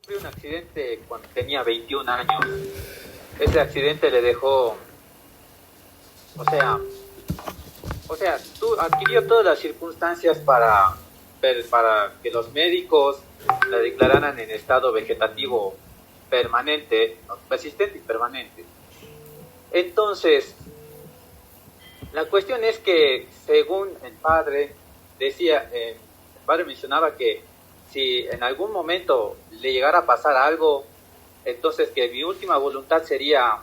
Tuve un accidente cuando tenía 21 años. Ese accidente le dejó, o sea, tú adquirió todas las circunstancias para que los médicos la declararan en estado vegetativo permanente, ¿no? Persistente y permanente. Entonces, la cuestión es que, según el padre, el padre mencionaba que si en algún momento le llegara a pasar algo, entonces que mi última voluntad sería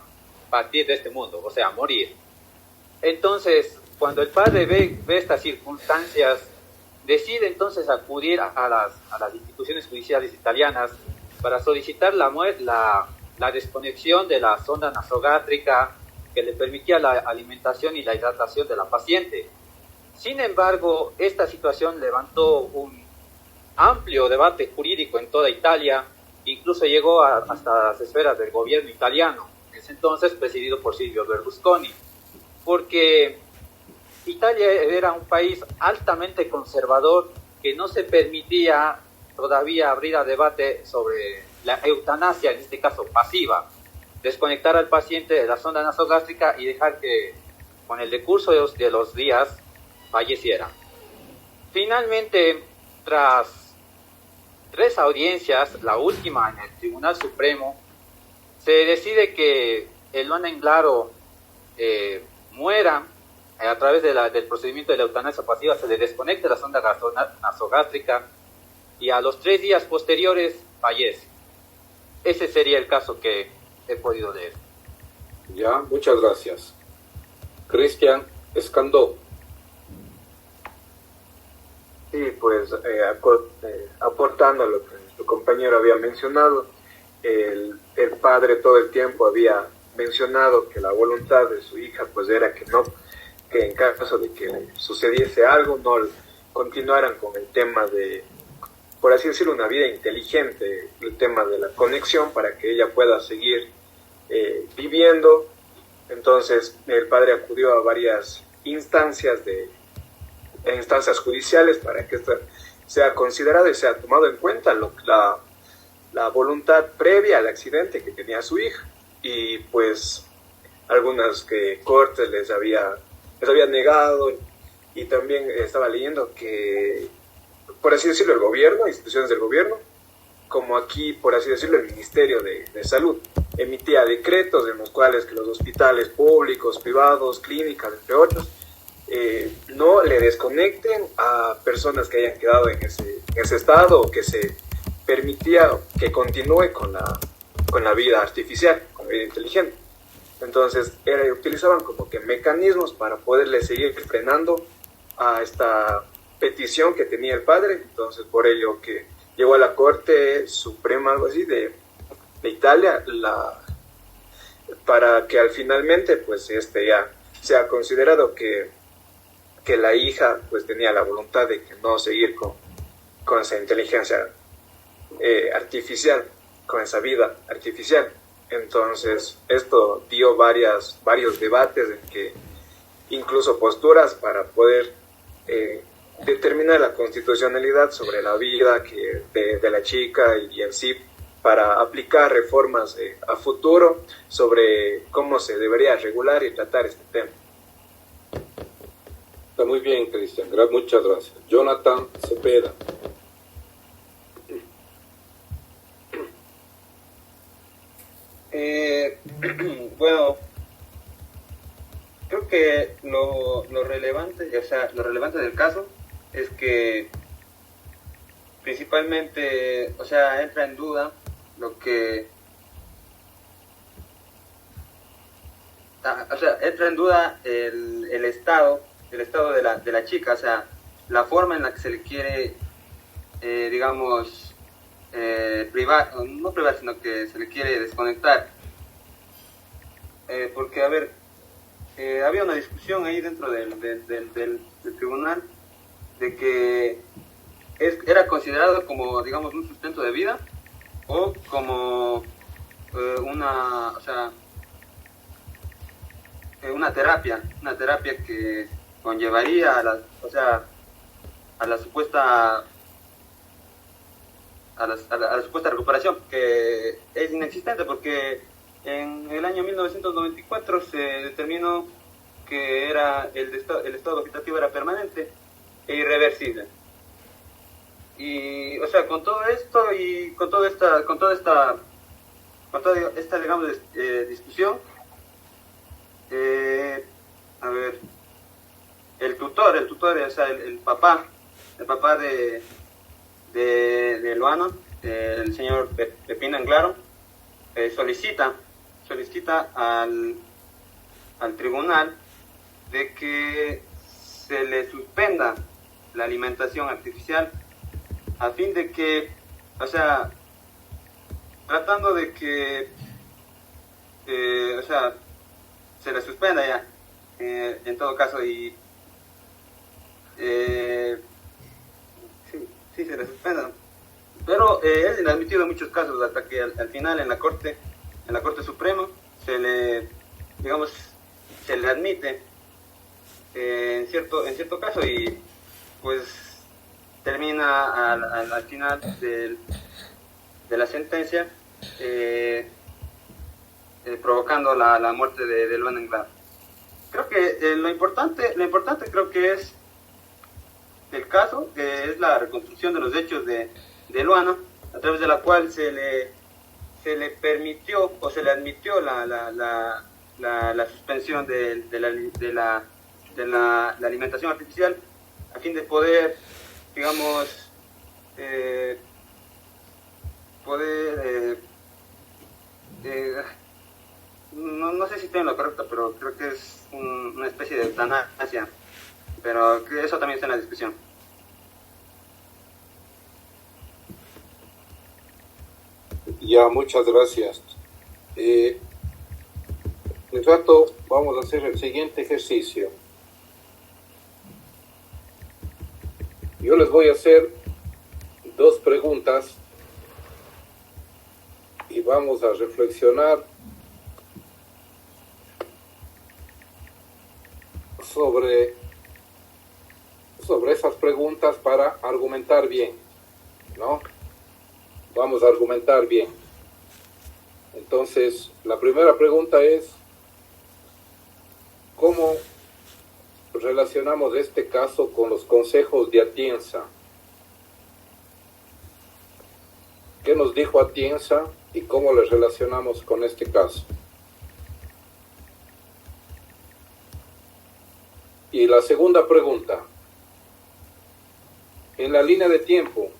partir de este mundo, o sea, morir. Entonces, cuando el padre ve estas circunstancias, decide entonces acudir a las instituciones judiciales italianas para solicitar la desconexión de la sonda nasogástrica que le permitía la alimentación y la hidratación de la paciente. Sin embargo, esta situación levantó un amplio debate jurídico en toda Italia, incluso llegó hasta las esferas del gobierno italiano, en ese entonces presidido por Silvio Berlusconi, porque Italia era un país altamente conservador que no se permitía todavía abrir a debate sobre la eutanasia, en este caso pasiva, desconectar al paciente de la sonda nasogástrica y dejar que con el decurso de los días falleciera. Finalmente, tras 3 audiencias, la última en el Tribunal Supremo, se decide que Eluana Englaro muera a través del procedimiento de la eutanasia pasiva. Se le desconecta la sonda nasogástrica y a los 3 días posteriores fallece. Ese sería el caso que he podido leer. Ya, muchas gracias. Cristian Escandó. Sí, pues aportando a lo que nuestro compañero había mencionado, el padre todo el tiempo había mencionado que la voluntad de su hija pues era que en caso de que le sucediese algo no continuaran con el tema de, por así decirlo, una vida inteligente, el tema de la conexión para que ella pueda seguir viviendo. Entonces el padre acudió a varias instancias judiciales para que esto sea considerado y sea tomado en cuenta la voluntad previa al accidente que tenía su hija, y pues algunas cortes les había negado, y también estaba leyendo que, por así decirlo, el gobierno, instituciones del gobierno, como aquí, por así decirlo, el Ministerio de Salud, emitía decretos en los cuales que los hospitales públicos, privados, clínicas, entre otros, no le desconecten a personas que hayan quedado en ese estado, o que se permitía que continúe con la vida artificial, con la vida inteligente. Entonces utilizaban como que mecanismos para poderle seguir frenando a esta petición que tenía el padre. Entonces por ello que llegó a la Corte Suprema, algo así, de Italia, para que al finalmente pues ya sea considerado que la hija pues tenía la voluntad de que no seguir con esa inteligencia artificial, con esa vida artificial. Entonces esto dio varios debates, en que incluso posturas para poder determinar la constitucionalidad sobre la vida de la chica, y en sí para aplicar reformas a futuro sobre cómo se debería regular y tratar este tema. Está muy bien, Cristian. Muchas gracias. Jonathan Cepeda. Bueno, creo que lo relevante, o sea, lo relevante del caso es que principalmente, o sea, entra en duda lo que, o sea, entra en duda el estado de la chica, o sea, la forma en la que se le quiere, digamos, no privar, sino que se le quiere desconectar. Porque, a ver, había una discusión ahí dentro del tribunal de que era considerado como, digamos, un sustento de vida, o como o sea, una terapia que conllevaría a la supuesta a la supuesta recuperación, que es inexistente porque en el año 1994 se determinó que era el estado vegetativo era permanente e irreversible. Y, o sea, con todo esto y con toda esta digamos, discusión, a ver, el tutor, o sea, el papá de Luana, el señor Pepín Anglaro, solicita al tribunal de que se le suspenda la alimentación artificial a fin de que, o sea, tratando de que, o sea, se le suspenda ya, en todo caso, y sí, se le suspenda. Pero es inadmitido en muchos casos, hasta que al final en la Corte Suprema se le admite en cierto caso, y pues termina al final de la sentencia provocando la muerte de Luana Anglaro. Creo que lo importante creo que es el caso, que es la reconstrucción de los hechos de Luana, a través de la cual se le permitió o se le admitió la suspensión de la alimentación artificial, a fin de poder, digamos, no sé si estoy en lo correcto, pero creo que es una especie de eutanasia, pero que eso también está en la discusión. Ya, muchas gracias. En rato vamos a hacer el siguiente ejercicio. Yo les voy a hacer 2 preguntas y vamos a reflexionar sobre esas preguntas para argumentar bien, ¿no? Vamos a argumentar bien. Entonces, la primera pregunta es: ¿cómo relacionamos este caso con los consejos de Atienza? ¿Qué nos dijo Atienza y cómo le relacionamos con este caso? Y la segunda pregunta: en la línea de tiempo,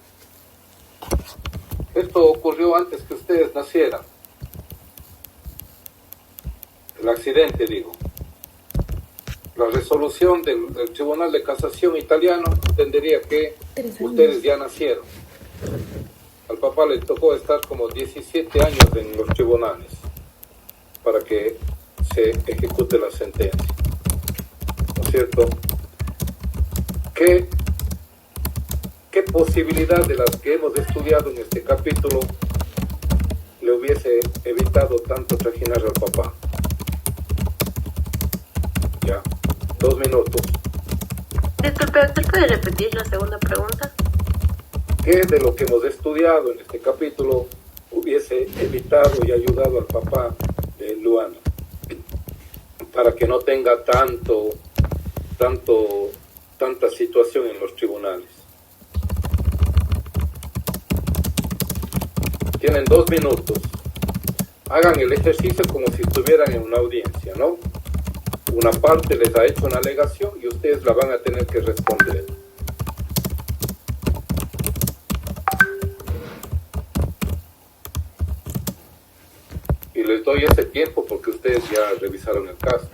esto ocurrió antes que ustedes nacieran, el accidente, digo. La resolución del Tribunal de Casación italiano entendería que ustedes ya nacieron. Al papá le tocó estar como 17 años en los tribunales para que se ejecute la sentencia, ¿no es cierto? ¿Qué posibilidad de las que hemos estudiado en este capítulo le hubiese evitado tanto trajinar al papá? Ya, 2 minutos. Disculpe, ¿usted puede repetir la segunda pregunta? ¿Qué de lo que hemos estudiado en este capítulo hubiese evitado y ayudado al papá de Luana para que no tenga tanta situación en los tribunales? Tienen 2 minutos. Hagan el ejercicio como si estuvieran en una audiencia, ¿no? Una parte les ha hecho una alegación y ustedes la van a tener que responder. Y les doy ese tiempo porque ustedes ya revisaron el caso.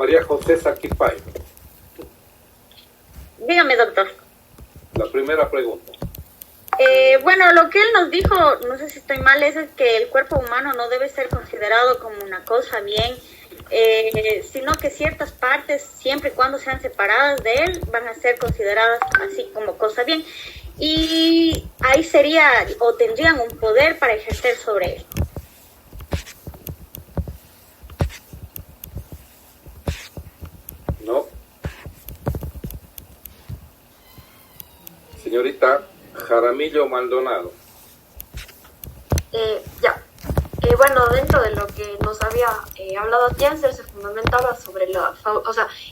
María José Saquipay. Dígame, doctor. La primera pregunta. Bueno, lo que él nos dijo, no sé si estoy mal, es que el cuerpo humano no debe ser considerado como una cosa bien, sino que ciertas partes, siempre y cuando sean separadas de él, van a ser consideradas así como cosa bien. Y ahí sería, o tendrían un poder para ejercer sobre él. No. Señorita Jaramillo Maldonado. Ya. Bueno, dentro de lo que nos había hablado Tienser, se fundamentaba sobre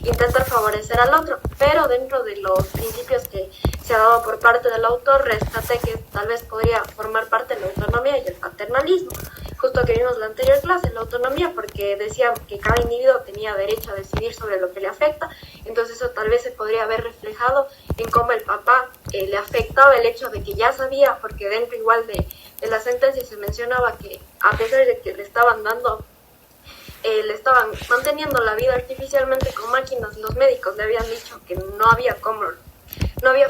intentar favorecer al otro, pero dentro de los principios que se ha dado por parte del autor, rescaté que tal vez podría formar parte de la autonomía y el paternalismo. Justo que vimos la anterior clase, la autonomía, porque decía que cada individuo tenía derecho a decidir sobre lo que le afecta, entonces eso tal vez se podría haber reflejado en cómo el papá le afectaba el hecho de que ya sabía, porque dentro igual de la sentencia se mencionaba que a pesar de que le estaban manteniendo la vida artificialmente con máquinas, los médicos le habían dicho que no había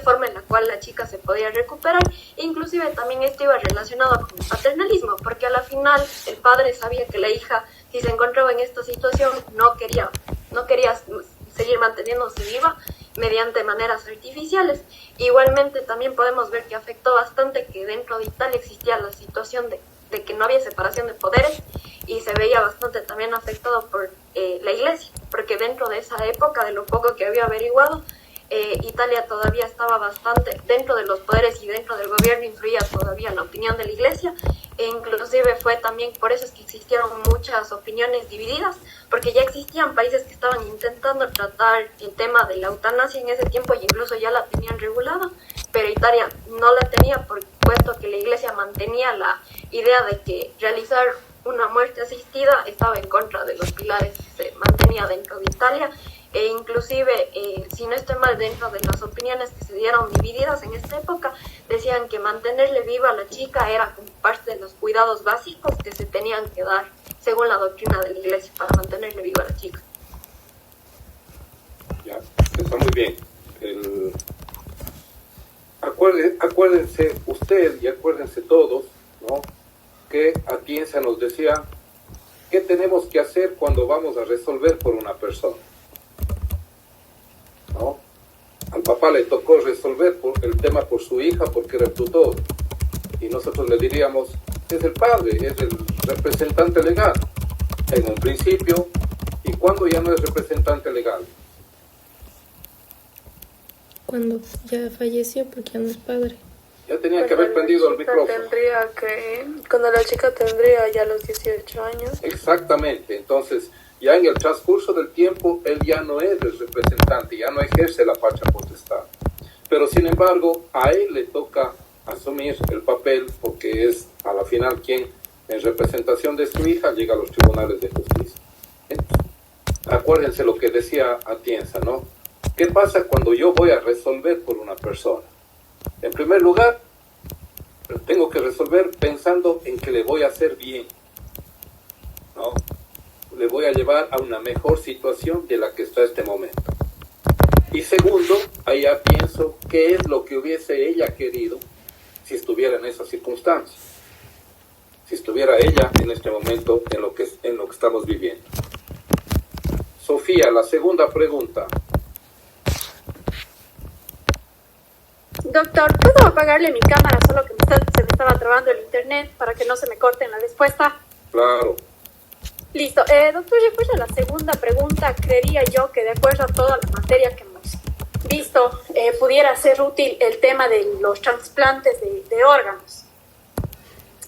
forma en la cual la chica se podía recuperar, e inclusive también esto iba relacionado con el paternalismo, porque a la final el padre sabía que la hija, si se encontraba en esta situación, no quería seguir manteniéndose viva mediante maneras artificiales. Igualmente también podemos ver que afectó bastante que dentro de Italia existía la situación de que no había separación de poderes, y se veía bastante también afectado por la iglesia, porque dentro de esa época, de lo poco que había averiguado, Italia todavía estaba bastante dentro de los poderes y dentro del gobierno influía todavía la opinión de la iglesia, e inclusive fue también por eso es que existieron muchas opiniones divididas, porque ya existían países que estaban intentando tratar el tema de la eutanasia en ese tiempo, y incluso ya la tenían regulada, pero Italia no la tenía, puesto que la iglesia mantenía la idea de que realizar una muerte asistida estaba en contra de los pilares que se mantenía dentro de Italia. E inclusive, si no estoy mal, dentro de las opiniones que se dieron divididas en esta época, decían que mantenerle viva a la chica era como parte de los cuidados básicos que se tenían que dar según la doctrina de la iglesia para mantenerle viva a la chica. Ya, está muy bien. Acuérdense usted y acuérdense todos, ¿no?, que Atienza nos decía qué tenemos que hacer cuando vamos a resolver por una persona, ¿no? Al papá le tocó resolver el tema por su hija porque era el tutor, y nosotros le diríamos, es el padre, es el representante legal en un principio, y cuando ya no es representante legal. Cuando ya falleció, porque ya no es padre. Ya tenía que haber prendido el micrófono. Cuando la chica tendría ya los 18 años. Exactamente. Entonces, ya en el transcurso del tiempo, él ya no es el representante, ya no ejerce la pacha potestad. Pero, sin embargo, a él le toca asumir el papel, porque es, a la final, quien, en representación de su hija, llega a los tribunales de justicia. Entonces, acuérdense lo que decía Atienza, ¿no? ¿Qué pasa cuando yo voy a resolver por una persona? En primer lugar, tengo que resolver pensando en que le voy a hacer bien, ¿no? Le voy a llevar a una mejor situación de la que está en este momento. Y segundo, ahí ya pienso qué es lo que hubiese ella querido si estuviera en esa circunstancia, si estuviera ella en este momento en lo que estamos viviendo. Sofía, la segunda pregunta. Doctor, ¿puedo apagarle mi cámara? Solo que se me estaba trabando el internet para que no se me corte en la respuesta. Claro. Listo. Doctor, después de la segunda pregunta, creería yo que de acuerdo a toda la materia que hemos visto, pudiera ser útil el tema de los trasplantes de órganos.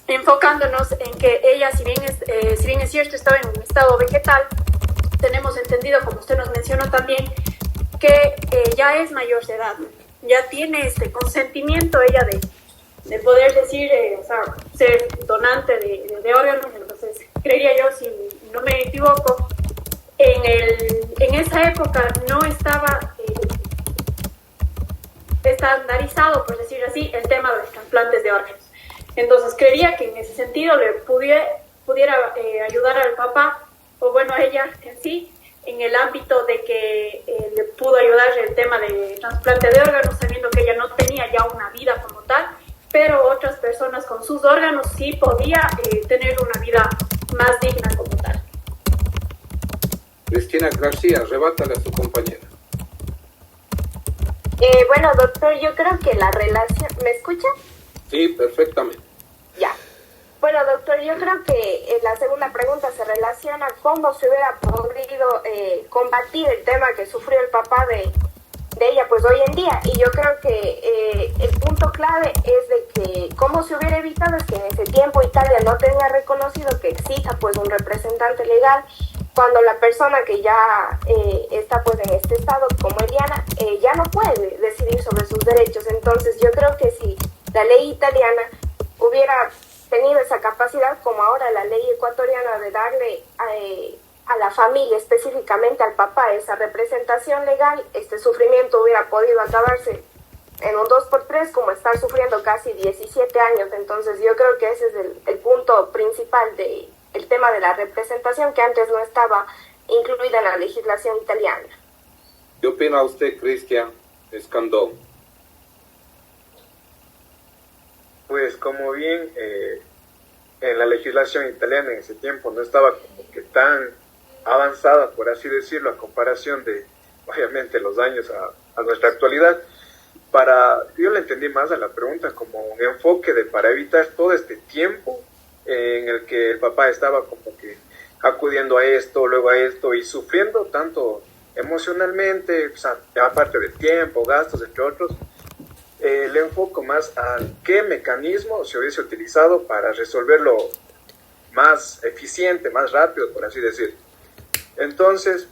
Enfocándonos en que ella, si bien es cierto, estaba en un estado vegetal, tenemos entendido, como usted nos mencionó también, que ya es mayor de edad. Ya tiene este consentimiento ella de poder decir, ser donante de órganos. Entonces, creería yo, si no me equivoco, en esa época no estaba estandarizado, por decir así, el tema de los trasplantes de órganos. Entonces, creería que en ese sentido le pudiera ayudar al papá, o bueno, a ella en sí, en el ámbito de que le pudo ayudar el tema de trasplante de órganos, sabiendo que ella no tenía ya una vida como tal, pero otras personas con sus órganos sí podía tener una vida más digna como tal. Cristina García, rebátale a su compañera. Bueno, doctor, yo creo que la relación... ¿Me escucha? Sí, perfectamente. Ya. Bueno, doctor, yo creo que la segunda pregunta se relaciona cómo se hubiera podido combatir el tema que sufrió el papá de ella pues hoy en día. Y yo creo que el punto clave es de que cómo se hubiera evitado es que en ese tiempo Italia no tenía reconocido que exista pues un representante legal cuando la persona que ya está pues en este estado como Eliana ya no puede decidir sobre sus derechos. Entonces yo creo que si la ley italiana hubiera tenido esa capacidad como ahora la ley ecuatoriana de darle a la familia, específicamente al papá, esa representación legal, este sufrimiento hubiera podido acabarse en un 2x3 como estar sufriendo casi 17 años. Entonces yo creo que ese es el punto principal de el tema de la representación que antes no estaba incluida en la legislación italiana. ¿Qué opina usted, Cristian Escandón? Pues como bien en la legislación italiana en ese tiempo no estaba como que tan avanzada, por así decirlo, a comparación de, obviamente, los años a nuestra actualidad. Yo le entendí más a la pregunta como un enfoque para evitar todo este tiempo en el que el papá estaba como que acudiendo a esto, luego a esto y sufriendo tanto emocionalmente, o sea, aparte del tiempo, gastos, entre otros. Le enfoco más a qué mecanismo se hubiese utilizado para resolverlo más eficiente, más rápido, por así decir. Entonces,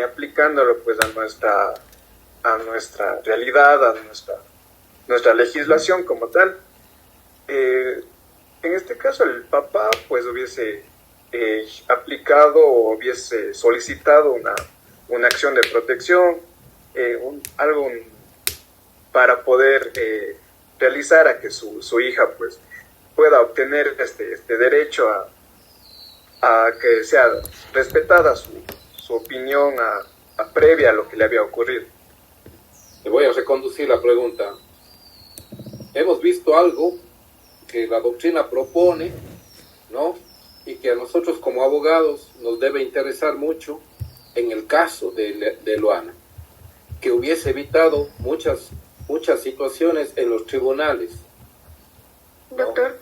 aplicándolo pues a nuestra realidad, a nuestra legislación como tal, en este caso el papá pues hubiese aplicado o hubiese solicitado una acción de protección, algo para poder realizar a que su hija pues pueda obtener este derecho a que sea respetada su opinión previa a lo que le había ocurrido. Le voy a reconducir la pregunta. Hemos visto algo que la doctrina propone, ¿no? Y que a nosotros como abogados nos debe interesar mucho en el caso de Luana, que hubiese evitado muchas situaciones en los tribunales, ¿no? Doctor.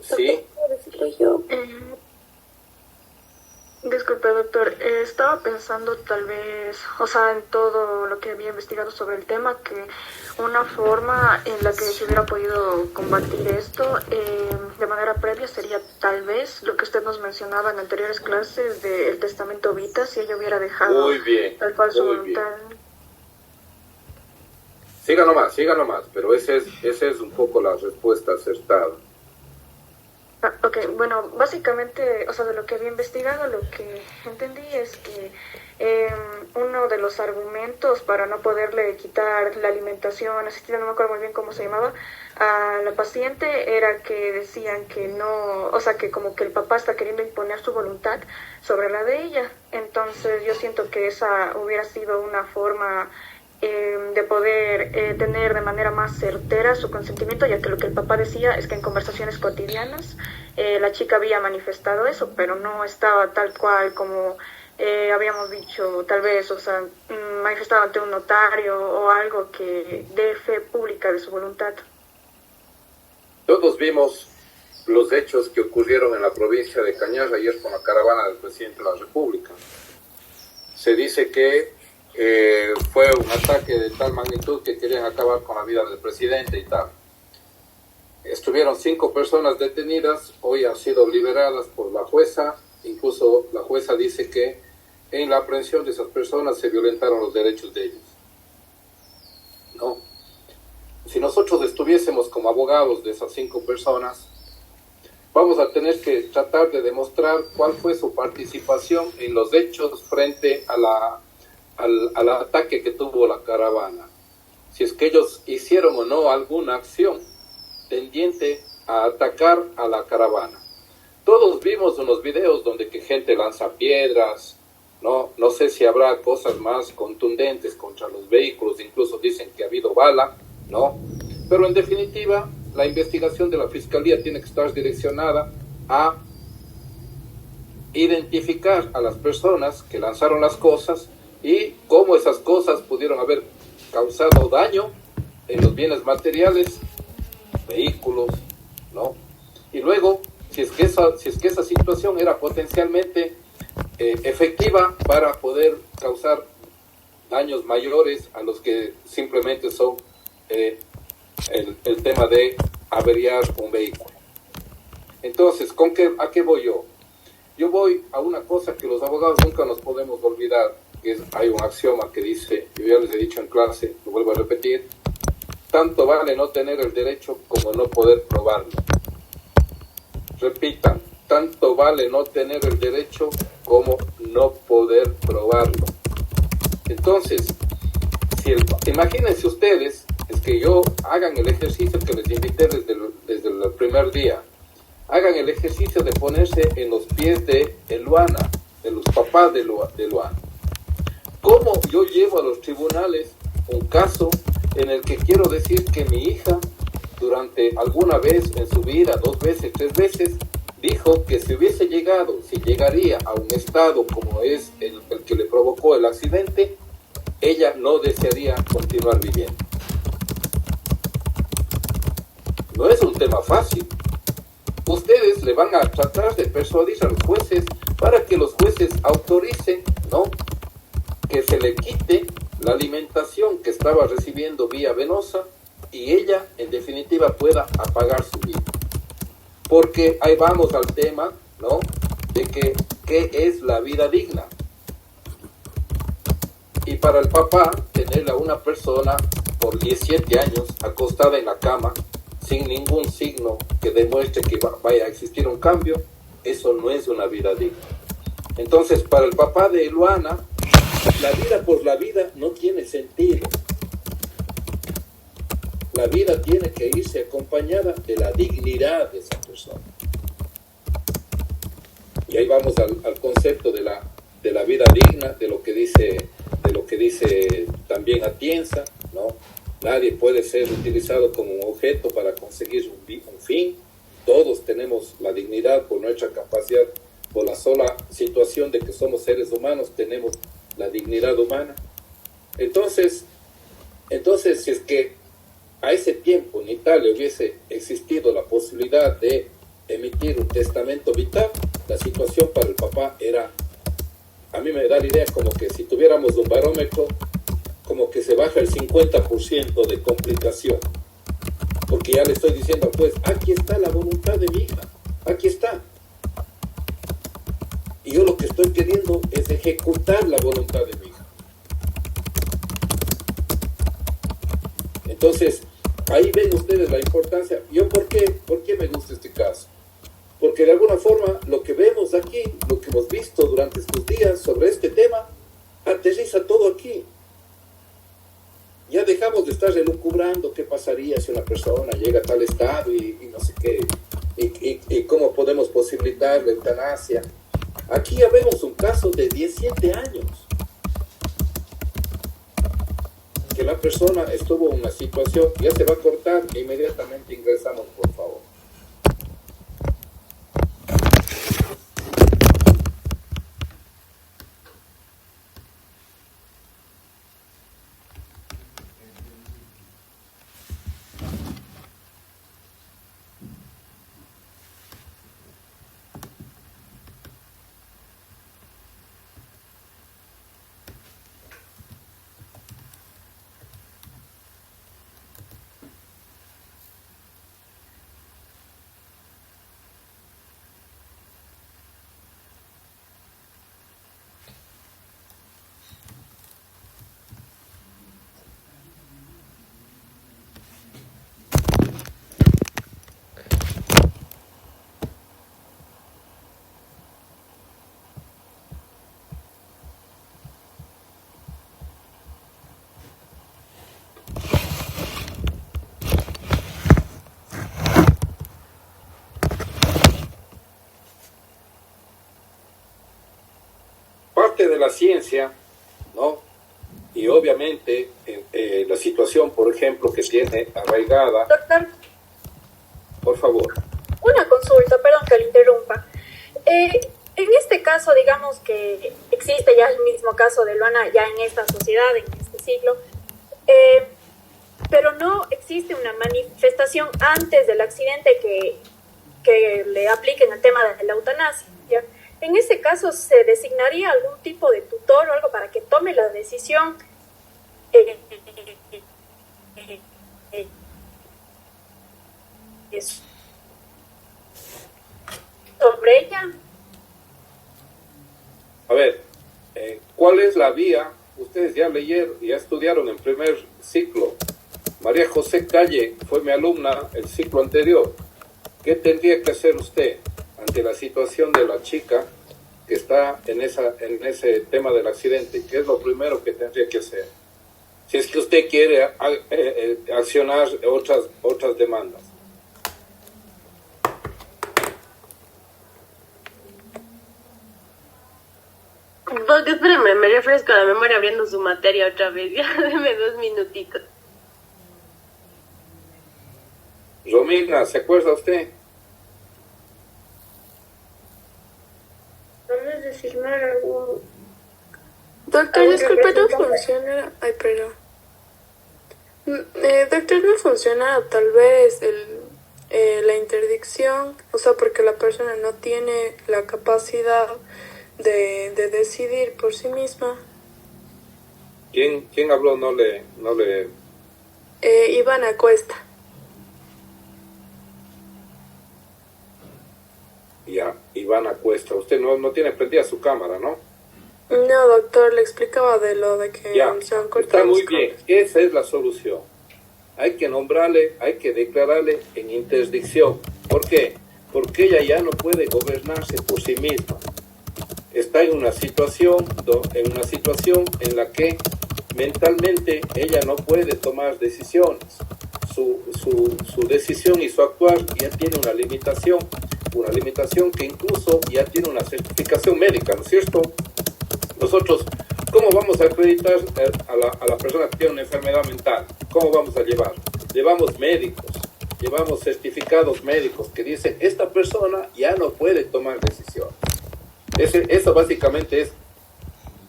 Sí. Disculpe, doctor, estaba pensando tal vez, o sea, en todo lo que había investigado sobre el tema, que una forma en la que se hubiera podido combatir esto de manera previa sería tal vez lo que usted nos mencionaba en anteriores clases del testamento vita, si ella hubiera dejado el falso voluntario. Siga nomás, pero esa es un poco la respuesta acertada. Ok, bueno, básicamente, o sea, de lo que había investigado, lo que entendí es que uno de los argumentos para no poderle quitar la alimentación asistida, no me acuerdo muy bien cómo se llamaba, a la paciente, era que decían que no, o sea, que como que el papá está queriendo imponer su voluntad sobre la de ella. Entonces yo siento que esa hubiera sido una forma de poder tener de manera más certera su consentimiento, ya que lo que el papá decía es que en conversaciones cotidianas la chica había manifestado eso, pero no estaba tal cual como habíamos dicho, tal vez, o sea, manifestado ante un notario o algo que dé fe pública de su voluntad. Todos vimos los hechos que ocurrieron en la provincia de Cañar ayer con la caravana del presidente de la República. Se dice que fue un ataque de tal magnitud que querían acabar con la vida del presidente y tal. Estuvieron 5 personas detenidas, hoy han sido liberadas por la jueza. Incluso la jueza dice que en la aprehensión de esas personas se violentaron los derechos de ellos, ¿no? Si nosotros estuviésemos como abogados de esas 5 personas, vamos a tener que tratar de demostrar cuál fue su participación en los hechos frente al ataque que tuvo la caravana. Si es que ellos hicieron o no alguna acción tendiente a atacar a la caravana. Todos vimos unos videos donde que gente lanza piedras, ¿no? No sé si habrá cosas más contundentes contra los vehículos, incluso dicen que ha habido bala, ¿no? Pero en definitiva, la investigación de la Fiscalía tiene que estar direccionada a identificar a las personas que lanzaron las cosas y cómo esas cosas pudieron haber causado daño en los bienes materiales, vehículos, ¿no? Y luego, si es que esa situación era potencialmente efectiva para poder causar daños mayores a los que simplemente son el tema de averiar un vehículo. Entonces, ¿a qué voy yo? Yo voy a una cosa que los abogados nunca nos podemos olvidar, que hay un axioma que dice, yo ya les he dicho en clase, lo vuelvo a repetir, tanto vale no tener el derecho como no poder probarlo. Repitan, tanto vale no tener el derecho como no poder probarlo. Entonces, imagínense ustedes, es que hagan el ejercicio que les invité desde el primer día. Hagan el ejercicio de ponerse en los pies de Luana, de los papás de Luana. ¿Cómo yo llevo a los tribunales un caso en el que quiero decir que mi hija, durante alguna vez en su vida, 2 veces, 3 veces, dijo que si llegaría a un estado como es el que le provocó el accidente, ella no desearía continuar viviendo? No es un tema fácil. Ustedes le van a tratar de persuadir a los jueces para que los jueces autoricen, ¿no?, que se le quite la alimentación que estaba recibiendo vía venosa y ella, en definitiva, pueda apagar su vida. Porque ahí vamos al tema, ¿no?, de qué es la vida digna. Y para el papá, tener a una persona por 17 años acostada en la cama, sin ningún signo que demuestre que vaya a existir un cambio, eso no es una vida digna. Entonces, para el papá de Luana, la vida por la vida no tiene sentido. La vida tiene que irse acompañada de la dignidad de esa persona. Y ahí vamos al concepto de la vida digna, de lo que dice también Atienza, ¿no? Nadie puede ser utilizado como un objeto para conseguir un fin. Todos tenemos la dignidad por nuestra capacidad, por la sola situación de que somos seres humanos, tenemos la dignidad humana. Entonces, si es que a ese tiempo en Italia hubiese existido la posibilidad de emitir un testamento vital, la situación para el papá era, a mí me da la idea como que si tuviéramos un barómetro, como que se baja el 50% de complicación, porque ya le estoy diciendo, pues, aquí está la voluntad de mi hija, aquí está. Y yo lo que estoy queriendo es ejecutar la voluntad de mi hija. Entonces, ahí ven ustedes la importancia. ¿Yo por qué me gusta este caso? Porque de alguna forma lo que vemos aquí, lo que hemos visto durante estos días sobre este tema, aterriza todo aquí. Ya dejamos de estar elucubrando qué pasaría si una persona llega a tal estado y no sé qué, y cómo podemos posibilitar la eutanasia. Aquí ya vemos un caso de 17 años, que la persona estuvo en una situación, ya se va a cortar, e inmediatamente ingresamos, por favor. parte de la ciencia, ¿no? Y obviamente la situación, por ejemplo, que tiene arraigada... Doctor, por favor. una consulta, perdón que le interrumpa. En este caso, digamos que existe ya el mismo caso de Luana ya en esta sociedad, en este siglo, pero no existe una manifestación antes del accidente que le apliquen el tema de la eutanasia. ¿Ya? En ese caso, ¿se designaría algún tipo de tutor o algo para que tome la decisión sobre ella? A ver, ¿cuál es la vía? Ustedes ya leyeron, ya estudiaron en primer ciclo. María José Calle fue mi alumna el ciclo anterior. ¿Qué tendría que hacer usted ante la situación de la chica que está en ese tema del accidente? ¿Qué es lo primero que tendría que hacer? Si es que usted quiere accionar otras demandas. Porque espérame, me refresco la memoria abriendo su materia otra vez. Ya, deme 2 minutitos. Romina, ¿se acuerda usted? ¿Puedes decirme algún... Doctor, disculpe, no funciona... Ay, perdón. Doctor, no funciona tal vez la interdicción, o sea, porque la persona no tiene la capacidad de decidir por sí misma. ¿Quién habló? No le... Ivana Cuesta. Ya, Ivana Cuesta. Usted no tiene prendida su cámara, ¿no? No, doctor, le explicaba de lo de que Ya, se han cortado está muy los bien. cables. Esa es la solución. Hay que nombrarle, hay que declararle en interdicción. ¿Por qué? Porque ella ya no puede gobernarse por sí misma. Está en una situación en la que mentalmente ella no puede tomar decisiones. Su decisión y su actuar ya tiene una limitación que incluso ya tiene una certificación médica, ¿no es cierto? Nosotros, ¿cómo vamos a acreditar a la persona que tiene una enfermedad mental? ¿Cómo vamos a llevar? Llevamos médicos, llevamos certificados médicos que dicen, esta persona ya no puede tomar decisiones. Eso básicamente es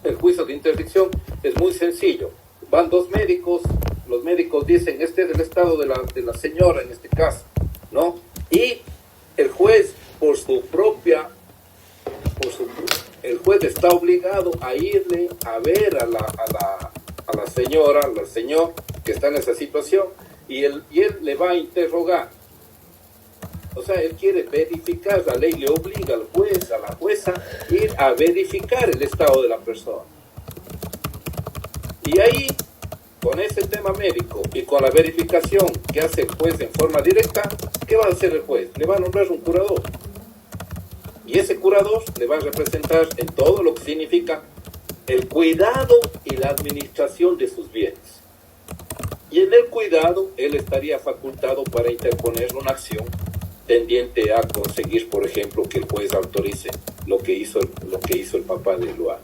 el juicio de interdicción. Es muy sencillo. Van 2 médicos, los médicos dicen, este es el estado de la señora en este caso, ¿no? Y el juez, el juez está obligado a irle a ver a la señora, al señor que está en esa situación, y él le va a interrogar. O sea, él quiere verificar, la ley le obliga al juez, a la jueza, ir a verificar el estado de la persona. Y ahí, con ese tema médico y con la verificación que hace el juez en forma directa, ¿qué va a hacer el juez? Le va a nombrar un curador. Y ese curador le va a representar en todo lo que significa el cuidado y la administración de sus bienes. Y en el cuidado, él estaría facultado para interponer una acción tendiente a conseguir, por ejemplo, que el juez autorice lo que hizo el papá de Luana.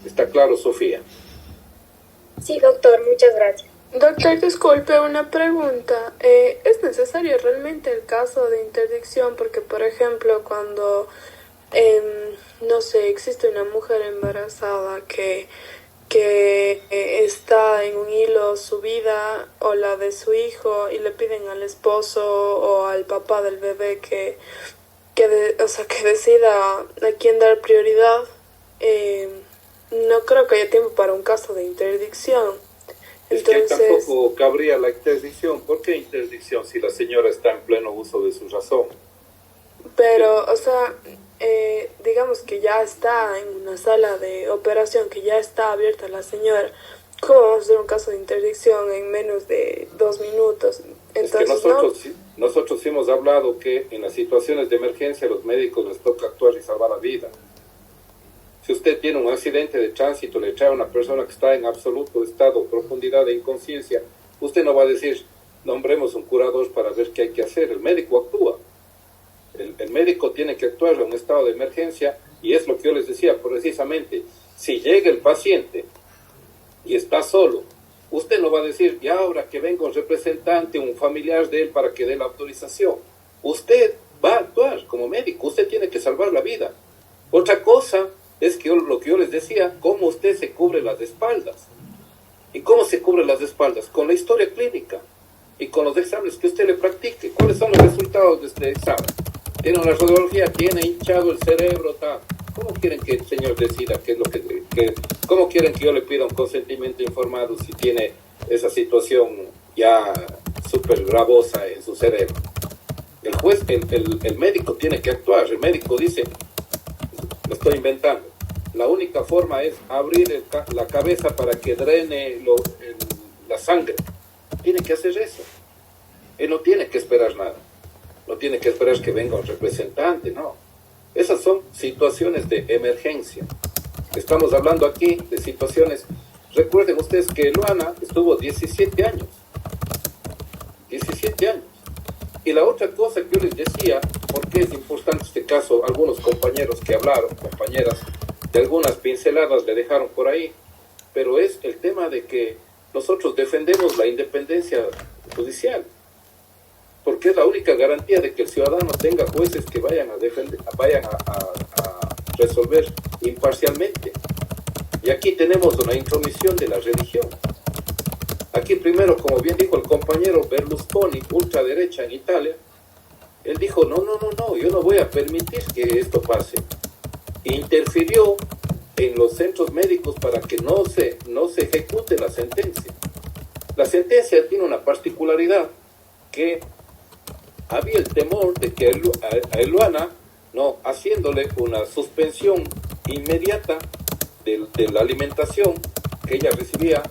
¿Está claro, Sofía? Sí, doctor, muchas gracias. Doctor, disculpe, una pregunta. ¿Es necesario realmente el caso de interdicción? Porque, por ejemplo, cuando, no sé, existe una mujer embarazada que está en un hilo su vida o la de su hijo y le piden al esposo o al papá del bebé que decida a quién dar prioridad, no creo que haya tiempo para un caso de interdicción. Entonces, es que tampoco cabría la interdicción. ¿Por qué interdicción si la señora está en pleno uso de su razón? Pero, o sea, digamos que ya está en una sala de operación, que ya está abierta la señora. ¿Cómo vamos a hacer un caso de interdicción en menos de 2 minutos? Entonces, es que nosotros hemos hablado que en las situaciones de emergencia a los médicos les toca actuar y salvar la vida. Si usted tiene un accidente de tránsito, le trae a una persona que está en absoluto estado, profundidad de inconsciencia, usted no va a decir, nombremos un curador para ver qué hay que hacer. El médico actúa. El médico tiene que actuar en un estado de emergencia Y es lo que yo les decía, precisamente, si llega el paciente y está solo, usted no va a decir, y ahora que venga un representante, un familiar de él para que dé la autorización. Usted va a actuar como médico, usted tiene que salvar la vida. Otra cosa es que lo que yo les decía, cómo usted se cubre las espaldas. ¿Y cómo se cubre las espaldas? Con la historia clínica y con los exámenes que usted le practique. ¿Cuáles son los resultados de este examen? Tiene una radiografía, tiene hinchado el cerebro, tal. ¿Cómo quieren que el señor decida qué es lo cómo quieren que yo le pida un consentimiento informado si tiene esa situación ya súper gravosa en su cerebro? El juez, el médico tiene que actuar. El médico dice, lo estoy inventando, la única forma es abrir la cabeza para que drene la sangre. Tiene que hacer eso. Él no tiene que esperar nada. No tiene que esperar que venga un representante, no. Esas son situaciones de emergencia. Estamos hablando aquí de situaciones. Recuerden ustedes que Luana estuvo 17 años. 17 años. Y la otra cosa que yo les decía, porque es importante este caso, algunos compañeros que hablaron, compañeras, de algunas pinceladas le dejaron por ahí, pero es el tema de que nosotros defendemos la independencia judicial, porque es la única garantía de que el ciudadano tenga jueces que vayan a resolver imparcialmente. Y aquí tenemos una intromisión de la religión. Aquí primero, como bien dijo el compañero Berlusconi, ultraderecha en Italia, él dijo, no, yo no voy a permitir que esto pase. Interfirió en los centros médicos para que no se ejecute la sentencia. La sentencia tiene una particularidad, que había el temor de que a Eluana, haciéndole una suspensión inmediata de la alimentación que ella recibía,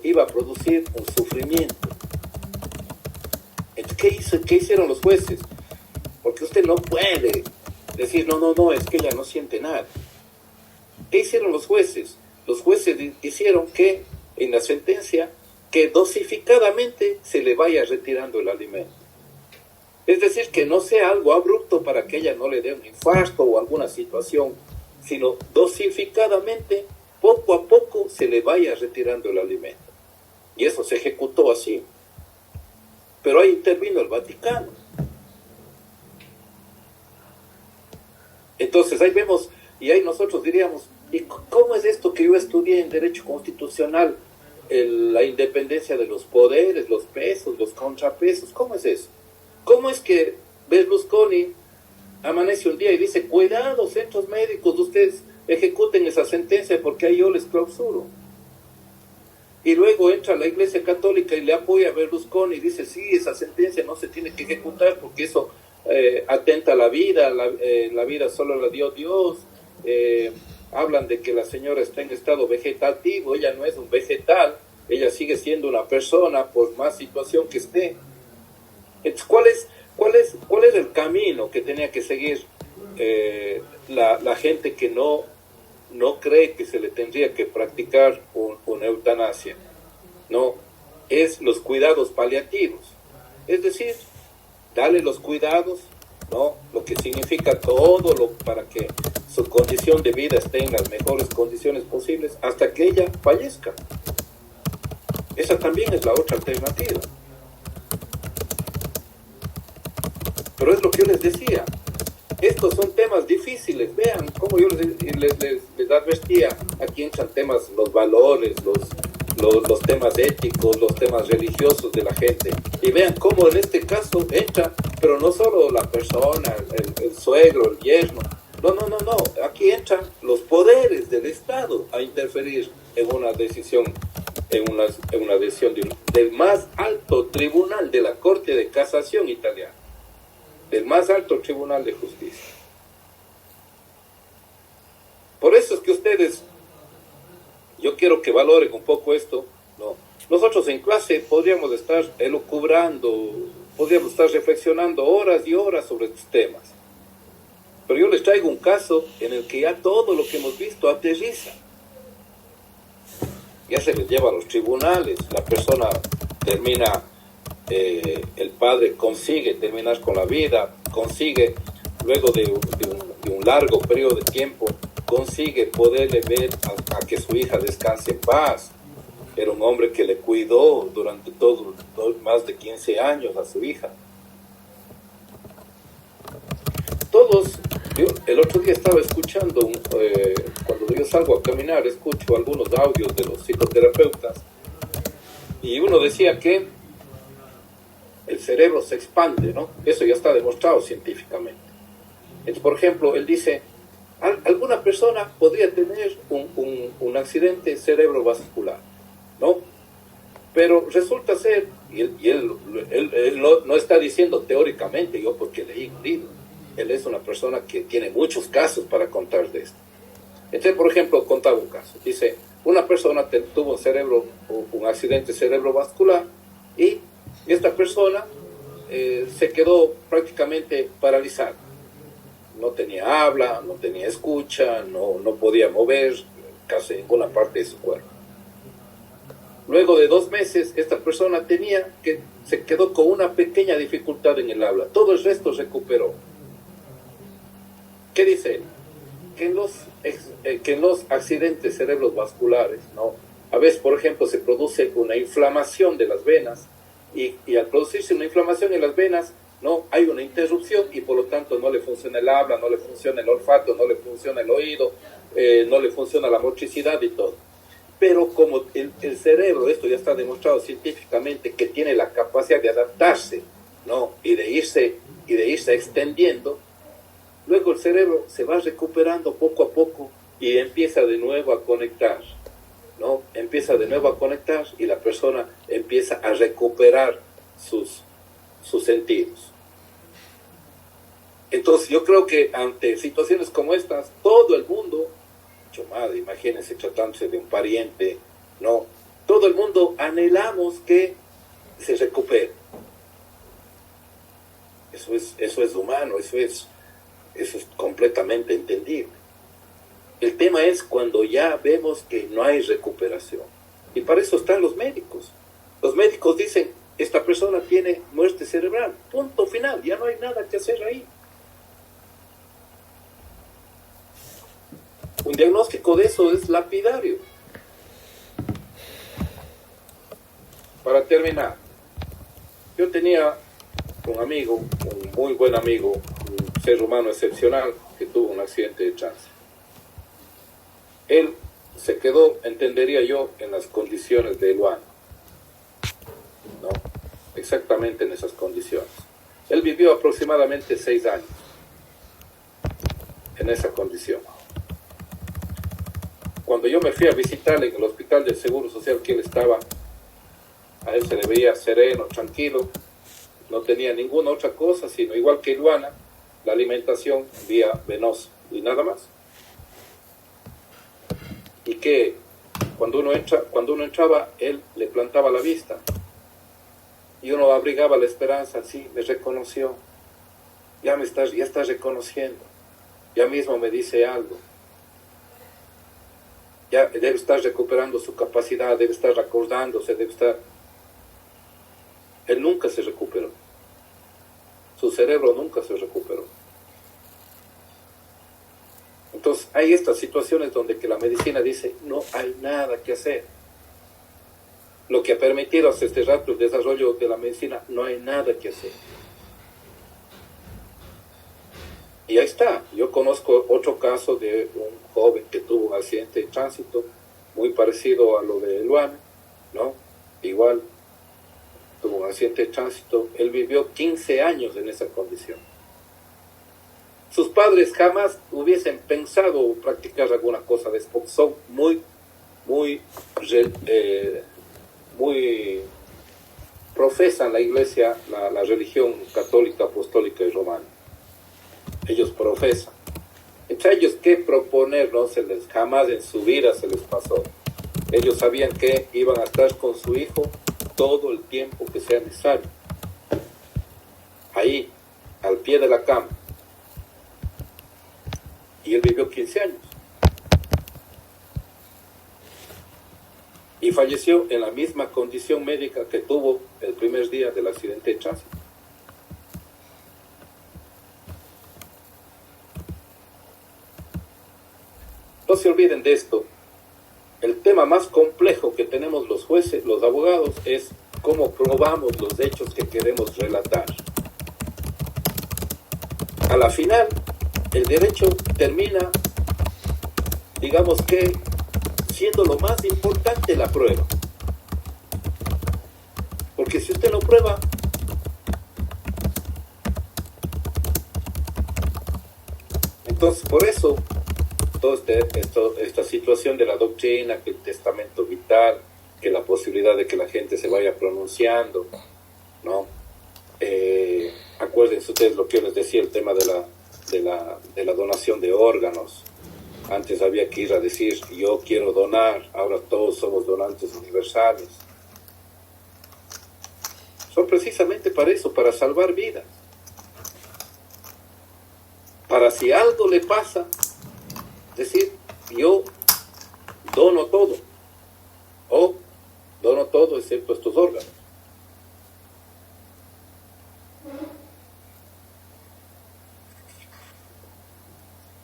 iba a producir un sufrimiento. Entonces, ¿qué hicieron los jueces? Porque usted no puede decir, no, es que ella no siente nada. ¿Qué hicieron los jueces? Los jueces hicieron que en la sentencia, que dosificadamente se le vaya retirando el alimento. Es decir, que no sea algo abrupto para que ella no le dé un infarto o alguna situación, sino dosificadamente, poco a poco, se le vaya retirando el alimento. Y eso se ejecutó así. Pero ahí intervino el Vaticano. Entonces ahí vemos, y ahí nosotros diríamos, ¿y cómo es esto que yo estudié en Derecho Constitucional? La independencia de los poderes, los pesos, los contrapesos, ¿cómo es eso? ¿Cómo es que Berlusconi amanece un día y dice, cuidado, centros médicos, ustedes ejecuten esa sentencia porque ahí yo les clausuro? Y luego entra la Iglesia Católica y le apoya a Berlusconi y dice, sí, esa sentencia no se tiene que ejecutar porque eso atenta a la vida, la vida solo la dio Dios. Hablan de que la señora está en estado vegetativo, ella no es un vegetal, ella sigue siendo una persona por más situación que esté. Entonces, ¿cuál es el camino que tenía que seguir la gente que no cree que se le tendría que practicar una eutanasia? No, es los cuidados paliativos. Es decir, darle los cuidados, ¿no? Lo que significa todo para que su condición de vida esté en las mejores condiciones posibles hasta que ella fallezca. Esa también es la otra alternativa. Pero es lo que yo les decía, estos son temas difíciles. Vean cómo yo les advertía, aquí entran temas, los valores, los temas éticos, los temas religiosos de la gente, y vean cómo en este caso entra, pero no solo la persona, el suegro, el yerno, no, aquí entran los poderes del Estado a interferir en una decisión, en una decisión del más alto tribunal de la Corte de Casación italiana, del más alto tribunal de justicia. Por eso es que ustedes, yo quiero que valoren un poco esto, ¿no? Nosotros en clase podríamos estar elucubrando, podríamos estar reflexionando horas y horas sobre estos temas. Pero yo les traigo un caso en el que ya todo lo que hemos visto aterriza. Ya se les lleva a los tribunales, la persona termina, el padre consigue terminar con la vida, consigue luego de un largo periodo de tiempo consigue poderle ver a que su hija descanse en paz. Era un hombre que le cuidó durante más de 15 años a su hija. El otro día estaba escuchando, cuando yo salgo a caminar, escucho algunos audios de los psicoterapeutas, y uno decía que el cerebro se expande, ¿no? Eso ya está demostrado científicamente. Entonces, por ejemplo, él dice, alguna persona podría tener un accidente cerebrovascular, ¿no? Pero resulta ser, y él no está diciendo teóricamente, yo porque leí un libro, él es una persona que tiene muchos casos para contar de esto. Entonces, por ejemplo, contaba un caso. Dice, una persona tuvo un accidente cerebrovascular y esta persona se quedó prácticamente paralizada. No tenía habla, no tenía escucha, no podía mover casi ninguna parte de su cuerpo. Luego de 2 meses, esta persona se quedó con una pequeña dificultad en el habla. Todo el resto recuperó. ¿Qué dice él? Que en los accidentes cerebrovasculares, ¿no? A veces, por ejemplo, se produce una inflamación de las venas y al producirse una inflamación en las venas, ¿no? Hay una interrupción y por lo tanto no le funciona el habla, no le funciona el olfato, no le funciona el oído, no le funciona la motricidad y todo. Pero como el cerebro, esto ya está demostrado científicamente, que tiene la capacidad de adaptarse, ¿no? y de irse extendiendo, luego el cerebro se va recuperando poco a poco y empieza de nuevo a conectar, ¿no? Empieza de nuevo a conectar y la persona empieza a recuperar sus sentidos. Entonces yo creo que ante situaciones como estas, todo el mundo, mucho más, imagínense tratándose de un pariente, ¿no? Todo el mundo anhelamos que se recupere. Eso es humano, eso es completamente entendible. El tema es cuando ya vemos que no hay recuperación. Y para eso están los médicos. Los médicos dicen, esta persona tiene muerte cerebral, punto final, ya no hay nada que hacer ahí. Un diagnóstico de eso es lapidario. Para terminar, yo tenía un amigo, un muy buen amigo, un ser humano excepcional que tuvo un accidente de tránsito. Él se quedó, entendería yo, en las condiciones de Luana, ¿no? Exactamente en esas condiciones. Él vivió aproximadamente 6 años en esa condición. Cuando yo me fui a visitarle en el hospital del Seguro Social que él estaba, a él se le veía sereno, tranquilo, no tenía ninguna otra cosa, sino igual que Luana, la alimentación vía venosa y nada más. Y que cuando uno entraba, él le plantaba la vista y uno abrigaba la esperanza, sí, me reconoció, ya está reconociendo, ya mismo me dice algo, ya debe estar recuperando su capacidad, debe estar acordándose, Él nunca se recuperó, su cerebro nunca se recuperó. Entonces hay estas situaciones donde que la medicina dice no hay nada que hacer. Lo que ha permitido hasta este rato el desarrollo de la medicina, no hay nada que hacer. Y ahí está. Yo conozco otro caso de un joven que tuvo un accidente de tránsito muy parecido a lo de Luana, ¿no? Igual tuvo un accidente de tránsito. Él vivió 15 años en esa condición. Sus padres jamás hubiesen pensado practicar alguna cosa de esto. Son muy profesan la iglesia, la religión católica, apostólica y romana. Ellos profesan. Entre ellos, ¿qué proponer? Jamás en su vida se les pasó. Ellos sabían que iban a estar con su hijo todo el tiempo que sea necesario. Ahí, al pie de la cama. Y él vivió 15 años. Y falleció en la misma condición médica que tuvo el primer día del accidente de tránsito. No se olviden de esto. El tema más complejo que tenemos los jueces, los abogados, es cómo probamos los hechos que queremos relatar. A la final, el derecho termina, digamos que, siendo lo más importante la prueba. Porque si usted no prueba, entonces por eso toda esta situación de la doctrina, que el testamento vital, que la posibilidad de que la gente se vaya pronunciando, ¿no? Acuérdense ustedes lo que yo les decía, el tema de la donación de órganos. Antes había que ir a decir, yo quiero donar, ahora todos somos donantes universales. Son precisamente para eso, para salvar vidas. Para si algo le pasa, decir, yo dono todo, o dono todo excepto estos órganos.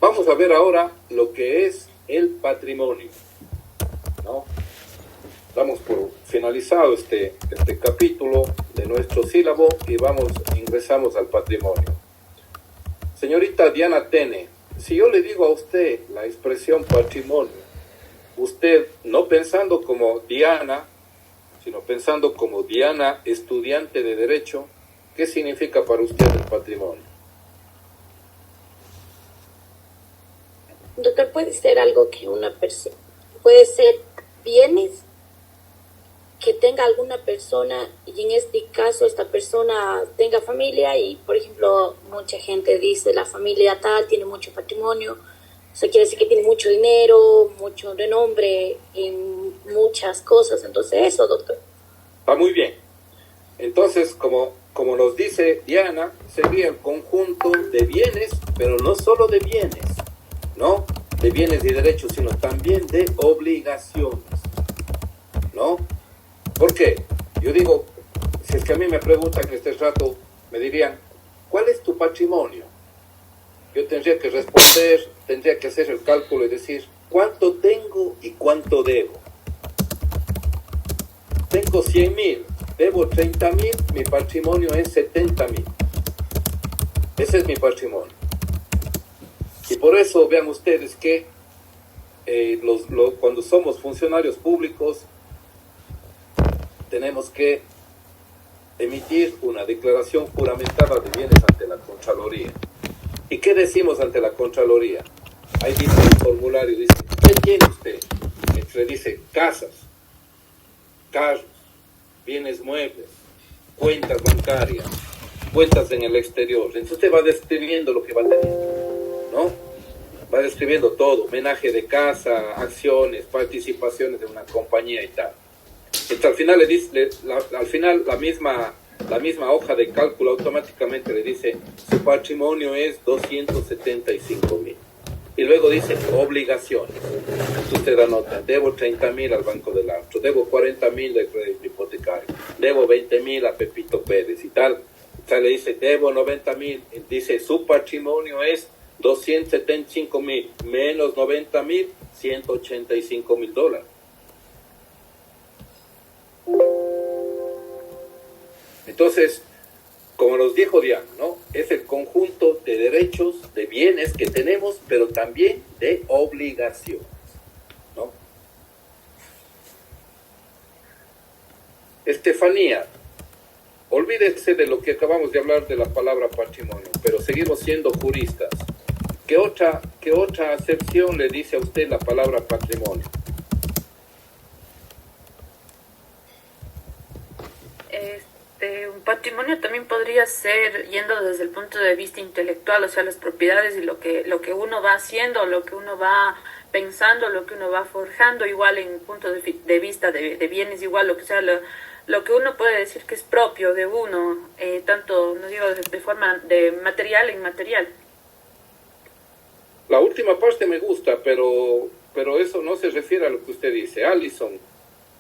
Vamos a ver ahora lo que es el patrimonio, ¿no? Damos por finalizado este capítulo de nuestro sílabo y ingresamos al patrimonio. Señorita Diana Tene, si yo le digo a usted la expresión patrimonio, usted no pensando como Diana, sino pensando como Diana, estudiante de Derecho, ¿qué significa para usted el patrimonio? Doctor, puede ser algo que una persona, puede ser bienes que tenga alguna persona, y en este caso esta persona tenga familia y, por ejemplo, mucha gente dice la familia tal tiene mucho patrimonio, o sea, quiere decir que tiene mucho dinero, mucho renombre en muchas cosas. Entonces eso, doctor. Va muy bien. Entonces, como nos dice Diana, sería el conjunto de bienes, pero no solo de bienes, ¿no? De bienes y derechos, sino también de obligaciones, ¿no? ¿Por qué? Yo digo, si es que a mí me preguntan en este rato, me dirían, ¿cuál es tu patrimonio? Yo tendría que responder, tendría que hacer el cálculo y decir, ¿cuánto tengo y cuánto debo? Tengo 100.000, debo 30.000, mi patrimonio es 70.000. Ese es mi patrimonio. Y por eso vean ustedes que cuando somos funcionarios públicos tenemos que emitir una declaración juramentada de bienes ante la Contraloría. ¿Y qué decimos ante la Contraloría? Ahí dice el formulario, dice, ¿qué tiene usted? Le dice casas, carros, bienes muebles, cuentas bancarias, cuentas en el exterior. Entonces usted va describiendo lo que va teniendo, ¿no? Va describiendo todo, homenaje de casa, acciones, participaciones de una compañía y tal. Entonces al final le dice, al final la misma hoja de cálculo automáticamente le dice, su patrimonio es 275.000. Y luego dice obligaciones. Entonces usted anota, debo 30.000 al Banco del Astro, debo 40.000 de crédito hipotecario, debo 20.000 a Pepito Pérez y tal. O sea, le dice, debo 90.000. Dice, su patrimonio es 275.000 menos 90.000, $185.000. Entonces, como nos dijo Diana, ¿no? Es el conjunto de derechos, de bienes que tenemos, pero también de obligaciones, ¿no? Estefanía, olvídese de lo que acabamos de hablar de la palabra patrimonio, pero seguimos siendo juristas. ¿Qué otra acepción le dice a usted la palabra patrimonio? Un patrimonio también podría ser, yendo desde el punto de vista intelectual, o sea, las propiedades y lo que uno va haciendo, lo que uno va pensando, lo que uno va forjando, igual en punto de vista de bienes, igual lo que sea, lo que uno puede decir que es propio de uno, tanto, no digo de forma de material e inmaterial. La última parte me gusta, pero eso no se refiere a lo que usted dice. Alison,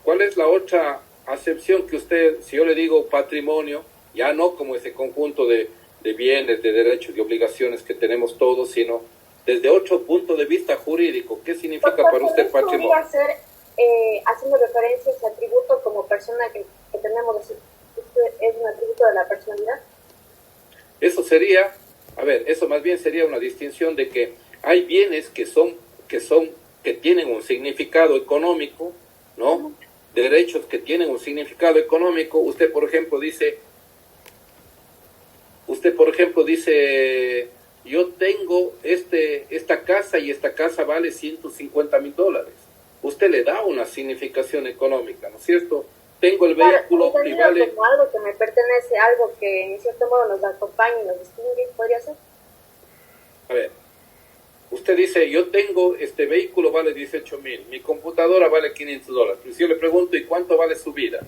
¿cuál es la otra acepción que usted, si yo le digo patrimonio, ya no como ese conjunto de bienes, de derechos y obligaciones que tenemos todos, sino desde otro punto de vista jurídico, ¿qué significa para usted patrimonio? Podría ser, haciendo referencia a ese atributo como persona que tenemos, es un atributo de la personalidad. Eso sería, a ver, eso más bien sería una distinción de que hay bienes que tienen un significado económico, ¿no? Derechos que tienen un significado económico. Usted, por ejemplo, dice, yo tengo esta casa y esta casa vale $150,000. Usted le da una significación económica, ¿no es cierto? Tengo el vehículo y vale... como algo que me pertenece, algo que en cierto modo nos acompaña y nos distingue, ¿podría ser? A ver, usted dice, yo tengo este vehículo, vale 18,000, mi computadora vale $500. Pero si yo le pregunto, ¿y cuánto vale su vida?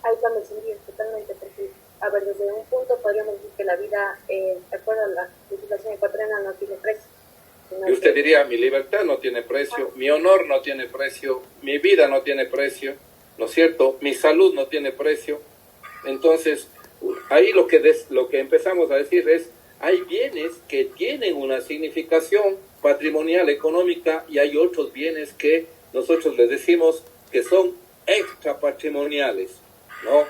Ahí está, me entendí totalmente, porque, a ver, desde un punto podríamos decir que la vida, de acuerdo a la legislación ecuatoriana, no tiene precio. Y usted diría, mi libertad no tiene precio, mi honor no tiene precio, mi vida no tiene precio, ¿no es cierto? Mi salud no tiene precio. Entonces, ahí lo que empezamos a decir es, hay bienes que tienen una significación patrimonial, económica, y hay otros bienes que nosotros les decimos que son extrapatrimoniales, ¿no?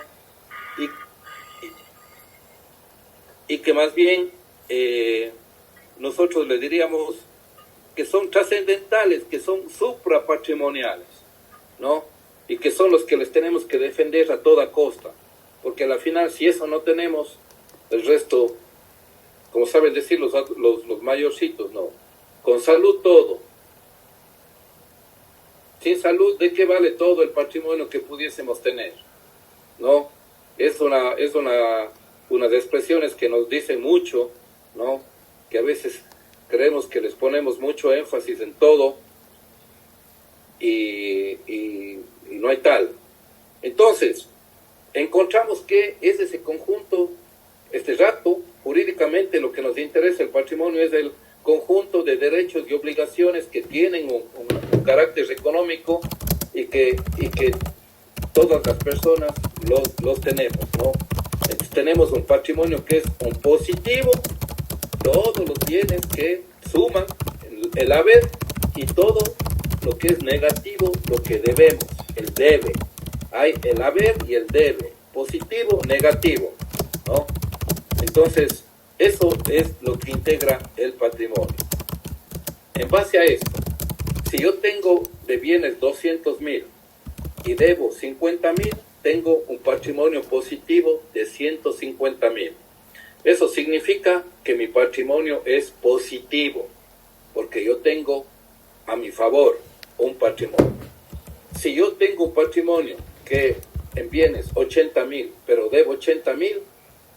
Y que más bien nosotros les diríamos que son trascendentales, que son suprapatrimoniales, ¿no? Y que son los que les tenemos que defender a toda costa, porque al final, si eso no tenemos, el resto, como saben decir los mayorcitos, no, con salud todo. Sin salud, ¿de qué vale todo el patrimonio que pudiésemos tener? ¿No? Es unas expresiones que nos dicen mucho, ¿no? Que a veces creemos que les ponemos mucho énfasis en todo y no hay tal. Entonces, encontramos que es ese conjunto, este rato, jurídicamente lo que nos interesa el patrimonio es el conjunto de derechos y obligaciones que tienen un carácter económico y que todas las personas los tenemos, ¿no? Entonces tenemos un patrimonio que es un positivo, todos los bienes que suman el haber, y todo lo que es negativo, lo que debemos, el debe. Hay el haber y el debe, positivo, negativo, ¿no? Entonces, eso es lo que integra el patrimonio. En base a esto, si yo tengo de bienes 200,000 y debo 50,000, tengo un patrimonio positivo de 150,000. Eso significa que mi patrimonio es positivo, porque yo tengo a mi favor un patrimonio. Si yo tengo un patrimonio que en bienes 80,000, pero debo 80,000,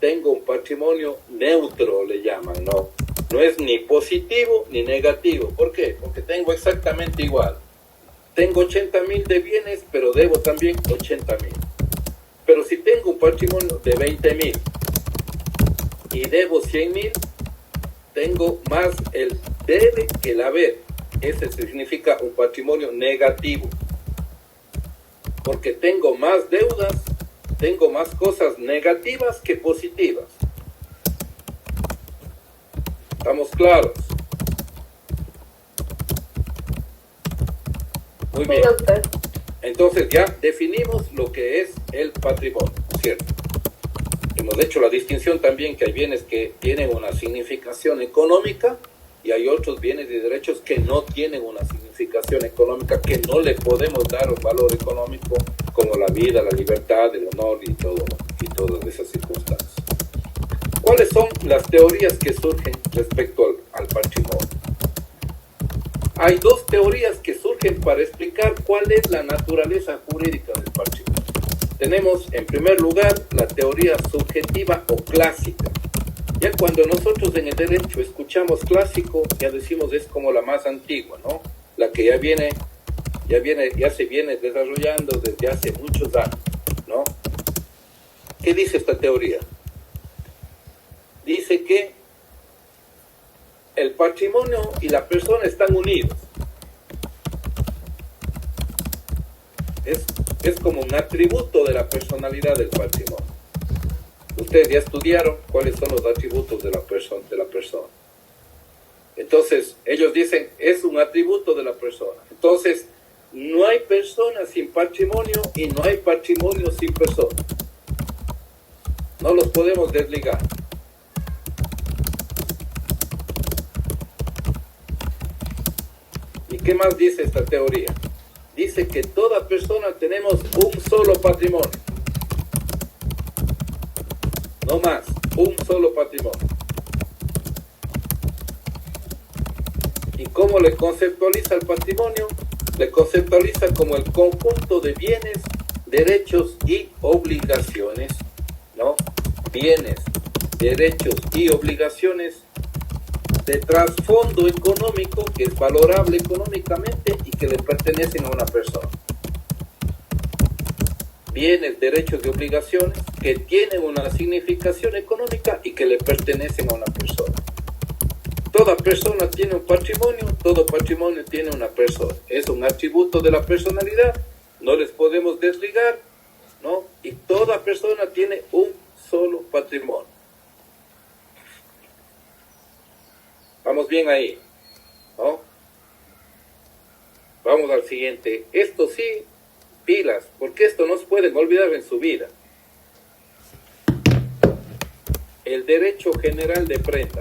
tengo un patrimonio neutro, le llaman, ¿no? No es ni positivo ni negativo. ¿Por qué? Porque tengo exactamente igual. Tengo 80,000 de bienes, pero debo también 80,000. Pero si tengo un patrimonio de 20,000 y debo 100,000, tengo más el debe que el haber. Ese significa un patrimonio negativo. Porque tengo más deudas, tengo más cosas negativas que positivas. ¿Estamos claros? Muy bien. Entonces ya definimos lo que es el patrimonio, ¿cierto? Hemos hecho la distinción también que hay bienes que tienen una significación económica y hay otros bienes y derechos que no tienen una significación económica, que no le podemos dar un valor económico, como la vida, la libertad, el honor y todas esas circunstancias. ¿Cuáles son las teorías que surgen respecto al patrimonio? Hay dos teorías que surgen para explicar cuál es la naturaleza jurídica del patrimonio. Tenemos, en primer lugar, la teoría subjetiva o clásica. Ya cuando nosotros en el derecho escuchamos clásico, ya decimos es como la más antigua, ¿no? La que ya se viene desarrollando desde hace muchos años, ¿no? ¿Qué dice esta teoría? Dice que el patrimonio y la persona están unidos. Es como un atributo de la personalidad del patrimonio. ustedes ya estudiaron cuáles son los atributos de la persona. Entonces, ellos dicen, es un atributo de la persona. Entonces, no hay persona sin patrimonio y no hay patrimonio sin persona. No los podemos desligar. ¿Y qué más dice esta teoría? Dice que toda persona tenemos un solo patrimonio. No más, un solo patrimonio. ¿Y cómo le conceptualiza el patrimonio? Le conceptualiza como el conjunto de bienes, derechos y obligaciones, ¿no? Bienes, derechos y obligaciones de trasfondo económico que es valorable económicamente y que le pertenecen a una persona. Bienes, derechos y obligaciones que tienen una significación económica y que le pertenecen a una persona. Toda persona tiene un patrimonio, todo patrimonio tiene una persona. Es un atributo de la personalidad, no les podemos desligar, ¿no? Y toda persona tiene un solo patrimonio. Vamos bien ahí, ¿no? Vamos al siguiente. Esto sí, pilas, porque esto no se pueden olvidar en su vida. El derecho general de prenda.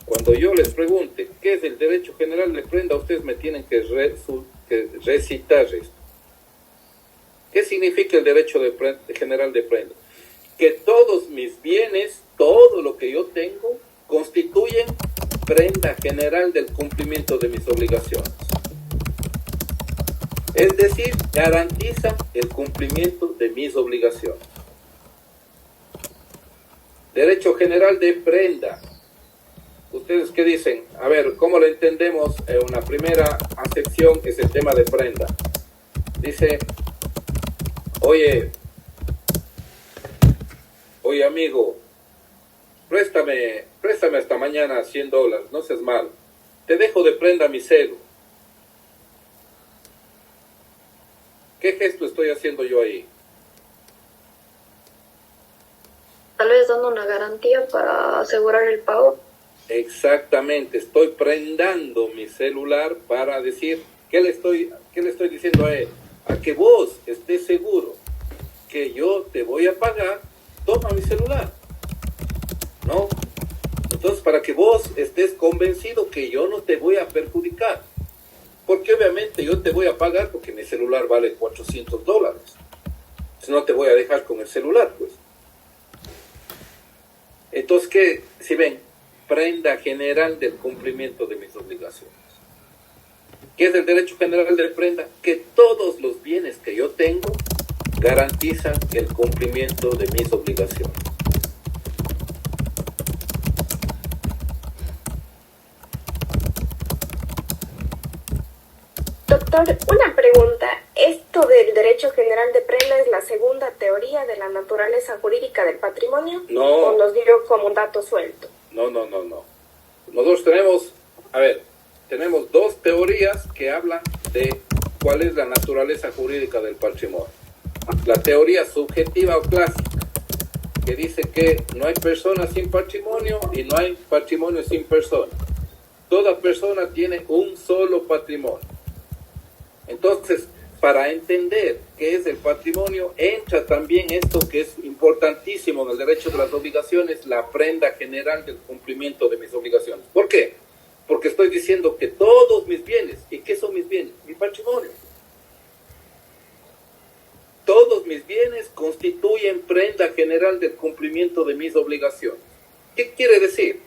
Cuando yo les pregunte qué es el derecho general de prenda, ustedes me tienen que recitar esto. ¿Qué significa el derecho general de prenda? Que todos mis bienes, todo lo que yo tengo, constituyen prenda general del cumplimiento de mis obligaciones. Es decir, garantiza el cumplimiento de mis obligaciones. Derecho general de prenda. ¿Ustedes qué dicen? A ver, ¿cómo lo entendemos? Una primera acepción es el tema de prenda. Dice, oye amigo, préstame hasta mañana $100, no seas malo. Te dejo de prenda mi celu. ¿Qué gesto estoy haciendo yo ahí? Tal vez dando una garantía para asegurar el pago. Exactamente, estoy prendando mi celular para decir, ¿qué le estoy diciendo a él? A que vos estés seguro que yo te voy a pagar, toma mi celular, ¿no? Entonces, para que vos estés convencido que yo no te voy a perjudicar, porque obviamente yo te voy a pagar porque mi celular vale $400, si no te voy a dejar con el celular, pues. Entonces, ¿qué? Si ven, prenda general del cumplimiento de mis obligaciones. ¿Qué es el derecho general de prenda? Que todos los bienes que yo tengo garantizan el cumplimiento de mis obligaciones. Doctor, una pregunta. ¿Esto del derecho general de prenda es la segunda teoría de la naturaleza jurídica del patrimonio? No. ¿O nos dio como un dato suelto? No. Nosotros tenemos dos teorías que hablan de cuál es la naturaleza jurídica del patrimonio. La teoría subjetiva o clásica, que dice que no hay persona sin patrimonio y no hay patrimonio sin persona. Toda persona tiene un solo patrimonio. Entonces, para entender qué es el patrimonio, entra también esto que es importantísimo en el derecho de las obligaciones, la prenda general del cumplimiento de mis obligaciones. ¿Por qué? Porque estoy diciendo que todos mis bienes, ¿y qué son mis bienes? Mi patrimonio. Todos mis bienes constituyen prenda general del cumplimiento de mis obligaciones. ¿Qué quiere decir?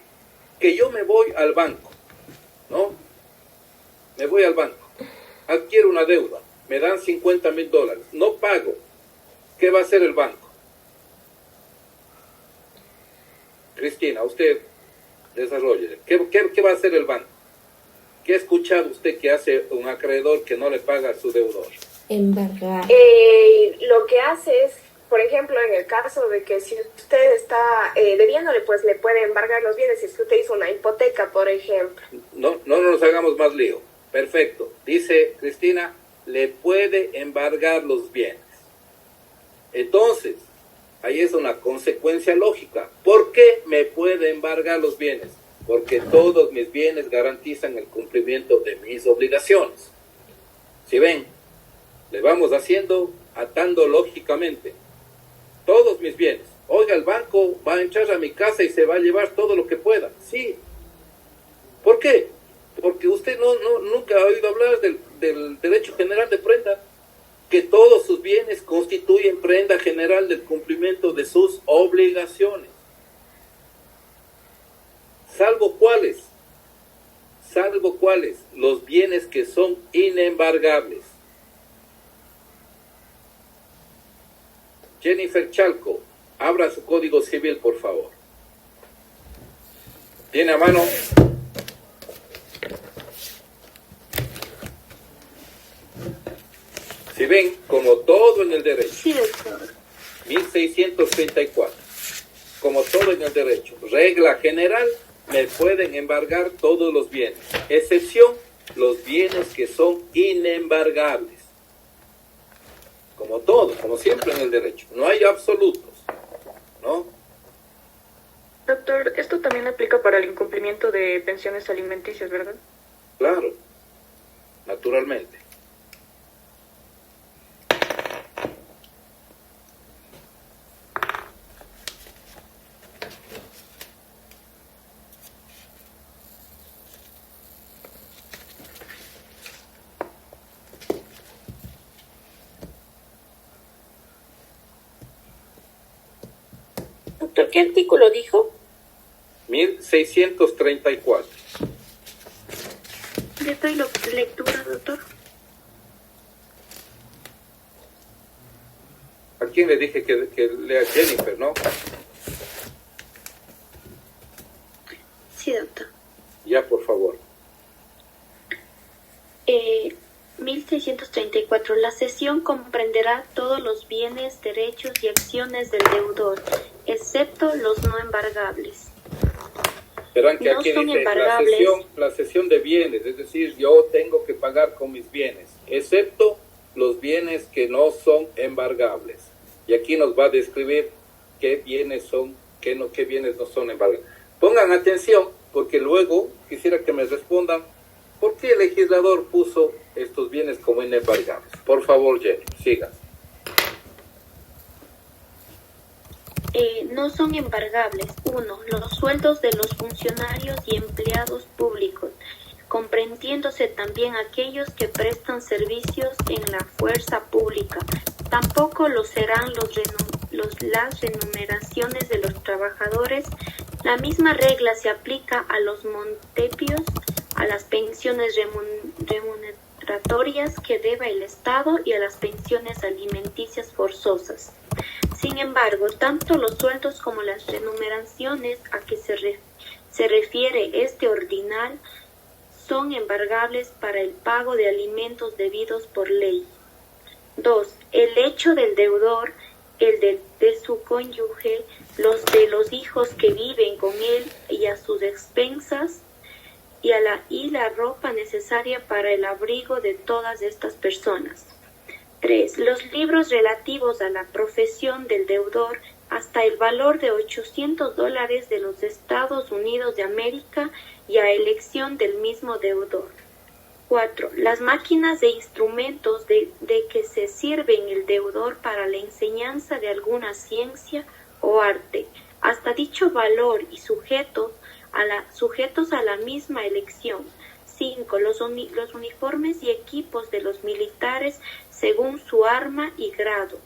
Que yo me voy al banco, ¿no? Me voy al banco, adquiero una deuda, me dan $50,000, no pago. ¿Qué va a hacer el banco? Cristina, usted desarrolle. ¿Qué va a hacer el banco? ¿Qué ha escuchado usted que hace un acreedor que no le paga a su deudor? Embargar. Lo que hace es, por ejemplo, en el caso de que si usted está debiéndole, pues le puede embargar los bienes. Si es que usted hizo una hipoteca, por ejemplo. No nos hagamos más lío. Perfecto. Dice Cristina, le puede embargar los bienes. Entonces, ahí es una consecuencia lógica. ¿Por qué me puede embargar los bienes? Porque todos mis bienes garantizan el cumplimiento de mis obligaciones. Si ven, le vamos atando lógicamente. Todos mis bienes. Oiga, el banco va a entrar a mi casa y se va a llevar todo lo que pueda. Sí. ¿Por qué? Porque usted nunca ha oído hablar del derecho general de prenda, que todos sus bienes constituyen prenda general del cumplimiento de sus obligaciones. Salvo cuáles, los bienes que son inembargables. Jennifer Chalco, abra su código civil, por favor. ¿Tiene a mano? Si ven, como todo en el derecho, Sí, doctor. 1634, como todo en el derecho, regla general, me pueden embargar todos los bienes, excepción los bienes que son inembargables. Como todo, como siempre en el derecho, no hay absolutos, ¿no? Doctor, esto también aplica para el incumplimiento de pensiones alimenticias, ¿verdad? Claro, naturalmente. Doctor, ¿qué artículo dijo? 1634. Le doy lectura, doctor. ¿A quién le dije que lea Jennifer, no? Sí, doctor. Ya, por favor. 1634. La cesión comprenderá todos los bienes, derechos y acciones del deudor, excepto los no embargables. Verán que No aquí son dice embargables. la cesión de bienes, es decir, yo tengo que pagar con mis bienes, excepto los bienes que no son embargables. Y aquí nos va a describir qué bienes son, qué bienes no son embargables. Pongan atención, porque luego quisiera que me respondan por qué el legislador puso estos bienes como inembargables. Por favor, Jenny, siga. No son embargables. 1. Los sueldos de los funcionarios y empleados públicos, comprendiéndose también aquellos que prestan servicios en la fuerza pública. Tampoco lo serán las remuneraciones de los trabajadores. La misma regla se aplica a los montepios, a las pensiones remuneratorias que deba el Estado y a las pensiones alimenticias forzosas. Sin embargo, tanto los sueldos como las remuneraciones a que se refiere este ordinal son embargables para el pago de alimentos debidos por ley. 2. El hecho del deudor, el de su cónyuge, los de los hijos que viven con él y a sus expensas, y la ropa necesaria para el abrigo de todas estas personas. 3. Los libros relativos a la profesión del deudor hasta el valor de $800 de los Estados Unidos de América y a elección del mismo deudor. 4. Las máquinas e instrumentos de que se sirven el deudor para la enseñanza de alguna ciencia o arte, hasta dicho valor y sujetos a la misma elección. 5. Los uniformes y equipos de los militares según su arma y grado.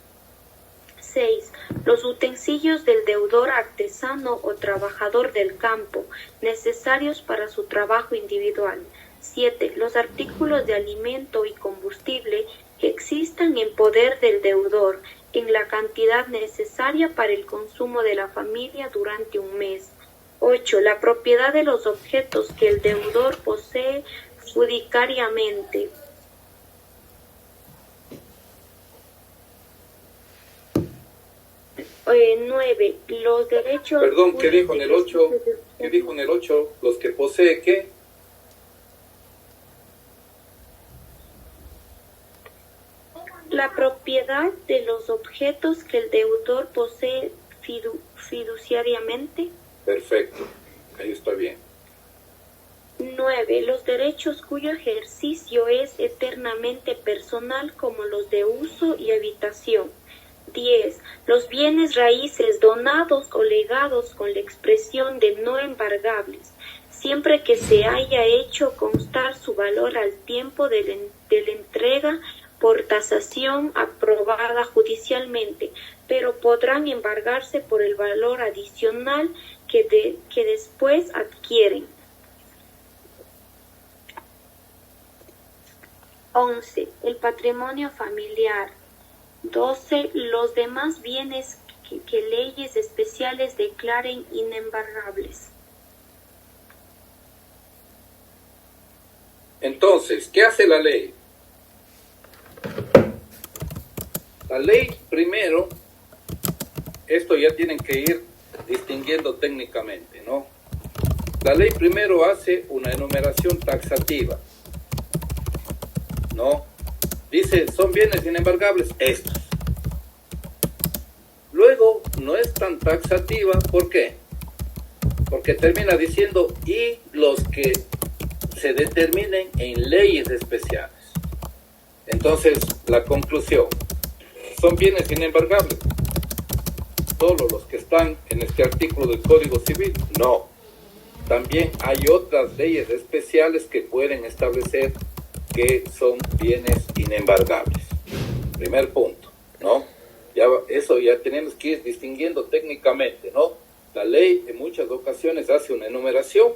6. Los utensilios del deudor artesano o trabajador del campo, necesarios para su trabajo individual. 7. Los artículos de alimento y combustible que existan en poder del deudor, en la cantidad necesaria para el consumo de la familia durante un mes. 8. La propiedad de los objetos que el deudor posee judiciariamente. 9. Los derechos... Perdón, ¿qué dijo en el 8? ¿Qué dijo en el 8? Los que posee, ¿qué? la propiedad de los objetos que el deudor posee fiduciariamente. Perfecto, ahí está bien. 9. Los derechos cuyo ejercicio es eternamente personal, como los de uso y habitación. 10. Los bienes raíces donados o legados con la expresión de no embargables, siempre que se haya hecho constar su valor al tiempo de la entrega por tasación aprobada judicialmente, pero podrán embargarse por el valor adicional que después adquieren. 11. El patrimonio familiar. 12. Los demás bienes que leyes especiales declaren inembargables. Entonces, ¿qué hace la ley? La ley, primero, esto ya tienen que ir distinguiendo técnicamente, ¿no? La ley primero hace una enumeración taxativa, ¿no? Dice, son bienes inembargables estos. Luego, no es tan taxativa, ¿por qué? Porque termina diciendo, y los que se determinen en leyes especiales. Entonces, la conclusión, ¿son bienes inembargables solo los que están en este artículo del Código Civil? No. También hay otras leyes especiales que pueden establecer que son bienes inembargables. Primer punto, ¿no? Eso ya tenemos que ir distinguiendo técnicamente, ¿no? La ley en muchas ocasiones hace una enumeración,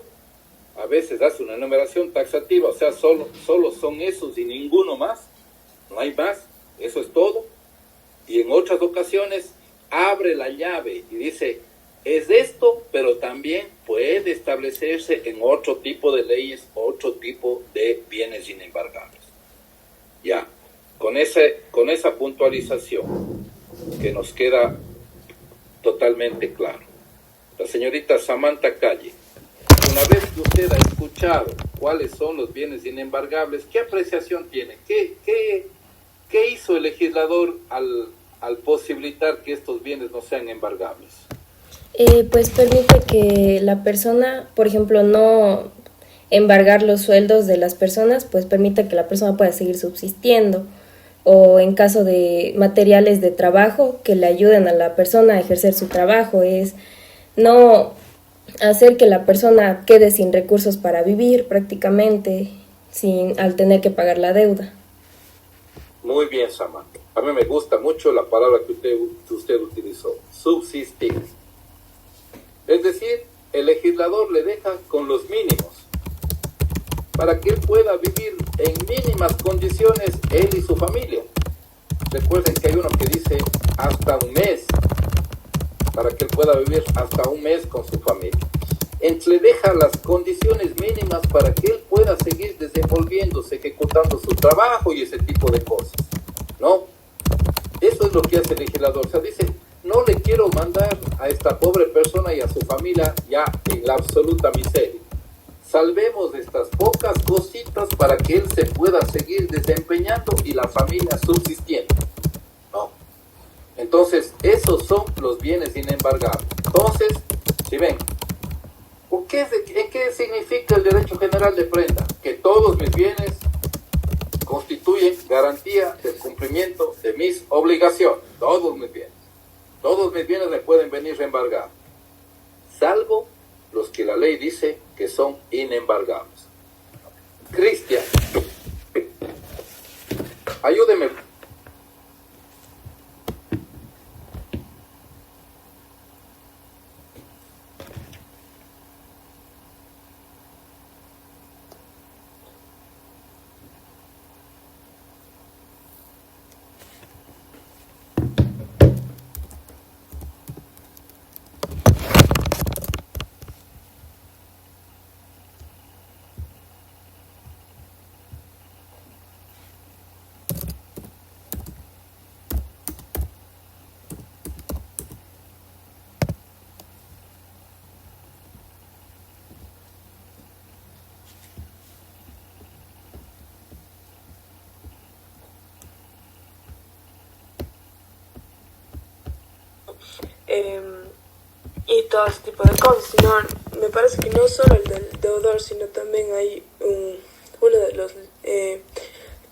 a veces hace una enumeración taxativa, o sea, solo son esos y ninguno más, no hay más, eso es todo. Y en otras ocasiones abre la llave y dice, es esto, pero también puede establecerse en otro tipo de leyes, otro tipo de bienes inembargables. Ya, con esa puntualización que nos queda totalmente claro. La señorita Samantha Calle, una vez que usted ha escuchado cuáles son los bienes inembargables, ¿qué apreciación tiene? ¿Qué hizo el legislador al posibilitar que estos bienes no sean embargables? Pues permite que la persona, por ejemplo, no embargar los sueldos de las personas, pues permite que la persona pueda seguir subsistiendo, o en caso de materiales de trabajo que le ayuden a la persona a ejercer su trabajo, es no hacer que la persona quede sin recursos para vivir prácticamente, al tener que pagar la deuda. Muy bien, Samantha. A mí me gusta mucho la palabra que usted utilizó, subsistir. Es decir, el legislador le deja con los mínimos para que él pueda vivir en mínimas condiciones, él y su familia. Recuerden que hay uno que dice hasta un mes, para que él pueda vivir hasta un mes con su familia. Le deja las condiciones mínimas para que él pueda seguir desenvolviéndose, ejecutando su trabajo y ese tipo de cosas, ¿no? Eso es lo que hace el legislador. O sea, dice, no le quiero mandar a esta pobre persona y a su familia ya en la absoluta miseria. Salvemos estas pocas cositas para que él se pueda seguir desempeñando y la familia subsistiendo, ¿no? Entonces, esos son los bienes inembargables. Entonces, si ven, ¿qué significa el derecho general de prenda? Que todos mis bienes constituyen garantía del cumplimiento de mis obligaciones. Todos mis bienes me pueden venir reembargados, salvo los que la ley dice que son inembargables. Cristian, ayúdeme. y todo ese tipo de cosas, sino me parece que no solo el del deudor, sino también hay uno de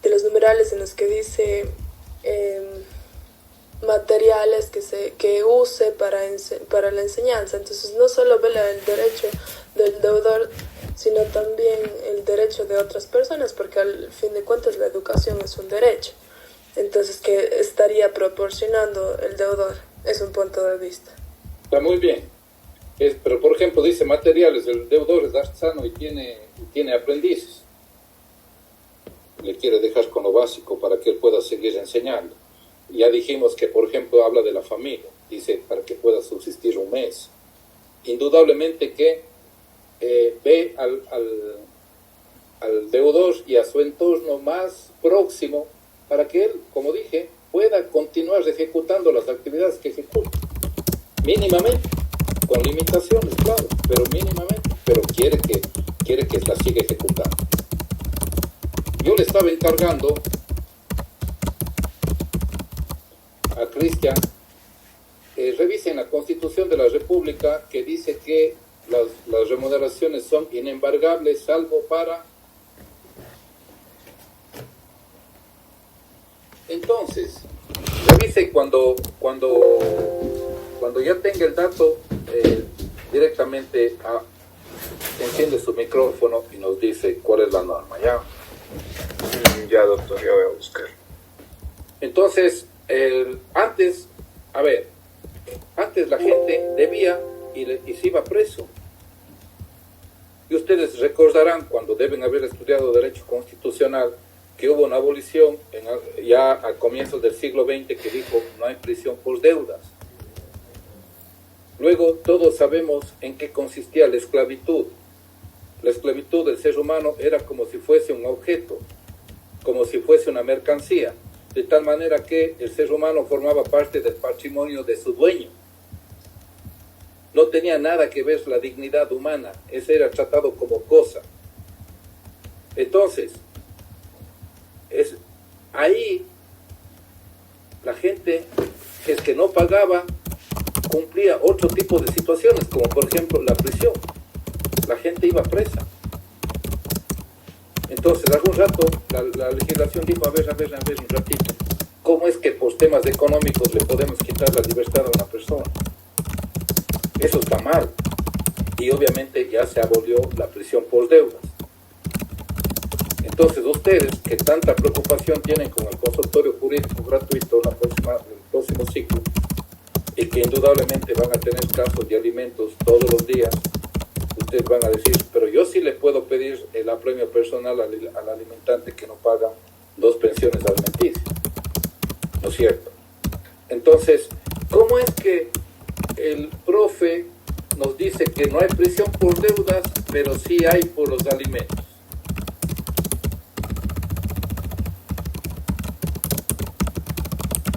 los numerales en los que dice materiales que use para la enseñanza. Entonces no solo vela el derecho del deudor, sino también el derecho de otras personas, porque al fin de cuentas la educación es un derecho. Entonces, ¿qué estaría proporcionando el deudor? Es un punto de vista. Está muy bien. Pero, por ejemplo, dice materiales, el deudor es artesano y tiene aprendices. Le quiere dejar con lo básico para que él pueda seguir enseñando. Ya dijimos que, por ejemplo, habla de la familia. Dice, para que pueda subsistir un mes. Indudablemente que ve al deudor y a su entorno más próximo para que él, como dije, pueda continuar ejecutando las actividades que ejecuta. Mínimamente, con limitaciones, claro, pero mínimamente, pero quiere que la siga ejecutando. Yo le estaba encargando a Cristian, revisen la Constitución de la República, que dice que las remuneraciones son inembargables, salvo para... Entonces, revise cuando ya tenga el dato, directamente enciende su micrófono y nos dice cuál es la norma, ¿ya? Ya, doctor, ya voy a buscar. Entonces, antes la gente debía y se iba preso. Y ustedes recordarán, cuando deben haber estudiado Derecho Constitucional, que hubo una abolición ya a comienzos del siglo XX que dijo no hay prisión por deudas. Luego todos sabemos en qué consistía la esclavitud. La esclavitud del ser humano era como si fuese un objeto, como si fuese una mercancía, de tal manera que el ser humano formaba parte del patrimonio de su dueño. No tenía nada que ver la dignidad humana, ese era tratado como cosa. Entonces, ahí la gente, si es que no pagaba, cumplía otro tipo de situaciones, como por ejemplo la prisión. La gente iba presa. Entonces, algún rato, la legislación dijo, a ver, un ratito, ¿cómo es que por temas económicos le podemos quitar la libertad a una persona? Eso está mal. Y obviamente ya se abolió la prisión por deudas. Entonces, ustedes que tanta preocupación tienen con el consultorio jurídico gratuito el próximo ciclo, y que indudablemente van a tener casos de alimentos todos los días, ustedes van a decir, pero yo sí le puedo pedir el apremio personal al alimentante que no paga 2 pensiones alimenticias, ¿no es cierto? Entonces, ¿cómo es que el profe nos dice que no hay prisión por deudas, pero sí hay por los alimentos?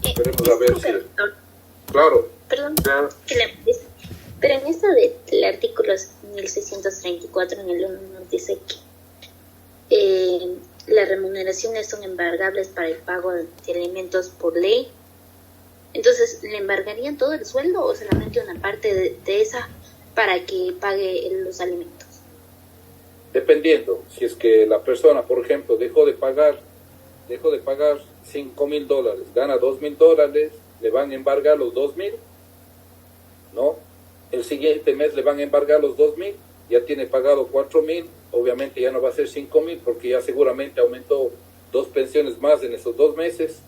Esperemos a ver si... Claro. Perdón, pero en esto del artículo 1634, en el 1 nos dice que las remuneraciones son embargables para el pago de alimentos por ley. Entonces, ¿le embargarían todo el sueldo o solamente una parte de esa para que pague los alimentos? Dependiendo, si es que la persona, por ejemplo, dejó de pagar $5,000, gana $2,000, le van a embargar los 2,000, ¿no? El siguiente mes le van a embargar los 2,000, ya tiene pagado 4,000, obviamente ya no va a ser 5,000 porque ya seguramente aumentó 2 pensiones más en esos 2 meses.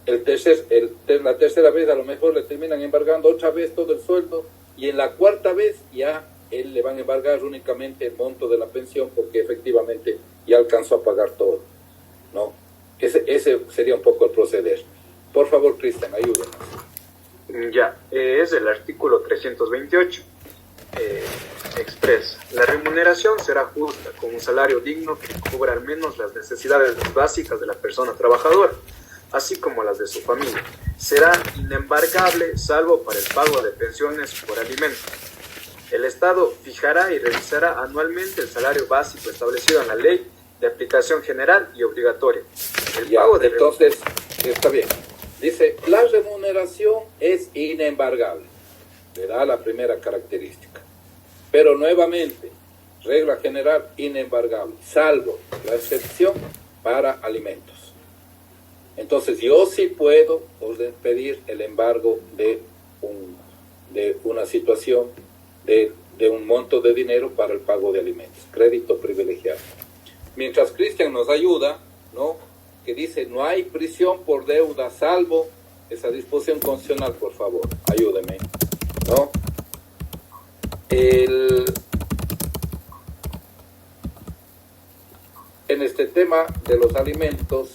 La tercera vez a lo mejor le terminan embargando otra vez todo el sueldo, y en la 4ª vez ya él le van a embargar únicamente el monto de la pensión porque efectivamente ya alcanzó a pagar todo, ¿no? Ese sería un poco el proceder. Por favor, Cristian, ayúdenos. Ya, es el artículo 328. Expresa: la remuneración será justa, con un salario digno que cubra al menos las necesidades básicas de la persona trabajadora, así como las de su familia. Será inembargable, salvo para el pago de pensiones por alimentos. El Estado fijará y revisará anualmente el salario básico establecido en la ley de aplicación general y obligatoria. Entonces, está bien. Dice, la remuneración es inembargable. le da la primera característica. Pero nuevamente, regla general inembargable, salvo la excepción para alimentos. Entonces yo sí puedo pedir el embargo de una situación de un monto de dinero para el pago de alimentos, crédito privilegiado. Mientras Cristian nos ayuda, ¿no?, que dice no hay prisión por deuda salvo esa disposición constitucional, por favor, ayúdeme, ¿no? En este tema de los alimentos,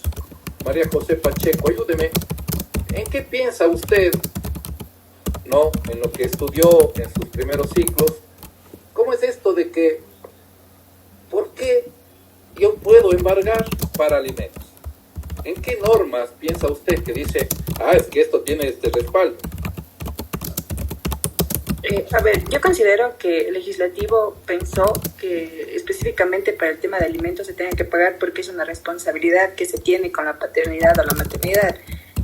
María José Pacheco, ayúdeme, ¿en qué piensa usted, no, en lo que estudió en sus primeros ciclos? ¿Cómo es esto de que, por qué yo puedo embargar para alimentos? ¿En qué normas piensa usted que dice, es que esto tiene este respaldo? A ver, yo considero que el legislativo pensó que específicamente para el tema de alimentos se tenga que pagar porque es una responsabilidad que se tiene con la paternidad o la maternidad.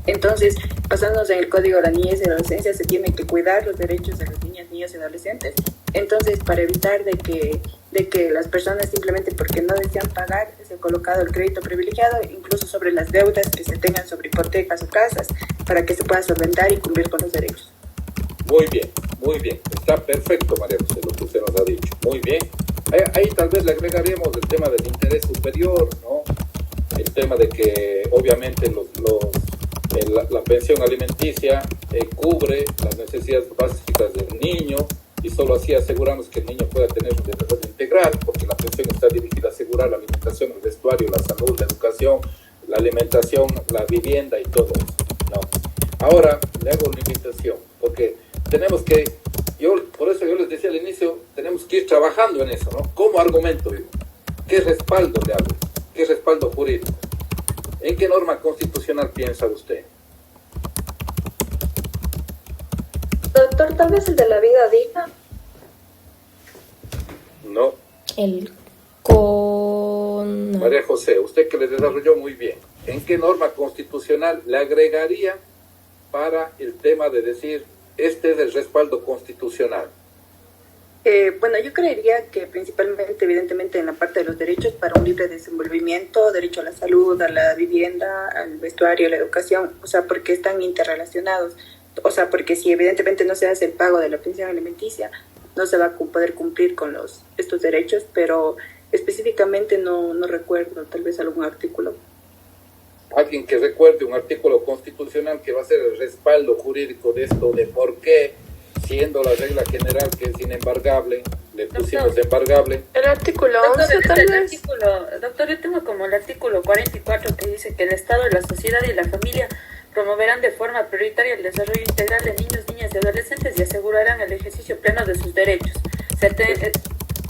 Entonces, basándonos en el Código de la Niñez y la Adolescencia, se tiene que cuidar los derechos de las niñas, niños y adolescentes. Entonces, para evitar de que las personas simplemente porque no desean pagar, se ha colocado el crédito privilegiado, incluso sobre las deudas que se tengan sobre hipotecas o casas, para que se pueda solventar y cumplir con los derechos. Muy bien, está perfecto, María José, lo que usted nos ha dicho, muy bien. Ahí tal vez le agregaríamos el tema del interés superior, ¿no? El tema de que obviamente la pensión alimenticia cubre las necesidades básicas del niño y solo así aseguramos que el niño pueda tener un desarrollo integral, porque la pensión está dirigida a asegurar la alimentación, el vestuario, la salud, la educación, la alimentación, la vivienda y todo eso, ¿no? Ahora le hago una invitación, porque tenemos que, por eso yo les decía al inicio, tenemos que ir trabajando en eso, ¿no? ¿Cómo argumento? ¿Qué respaldo le hago? ¿Qué respaldo jurídico? ¿En qué norma constitucional piensa usted? Doctor, tal vez el de la vida digna. No. María José, usted que le desarrolló muy bien, ¿en qué norma constitucional le agregaría para el tema de decir, este es el respaldo constitucional? Bueno, yo creería que principalmente, evidentemente, en la parte de los derechos para un libre desenvolvimiento, derecho a la salud, a la vivienda, al vestuario, a la educación, o sea, porque están interrelacionados. O sea, porque si evidentemente no se hace el pago de la pensión alimenticia, no se va a poder cumplir con estos derechos, pero específicamente no recuerdo tal vez algún artículo. Alguien que recuerde un artículo constitucional que va a ser el respaldo jurídico de esto, de por qué, siendo la regla general que es inembargable, le pusimos embargable. El artículo 11 tal vez. Doctor, yo tengo como el artículo 44 que dice que el Estado, la sociedad y la familia promoverán de forma prioritaria el desarrollo integral de niños, niñas y adolescentes y asegurarán el ejercicio pleno de sus derechos.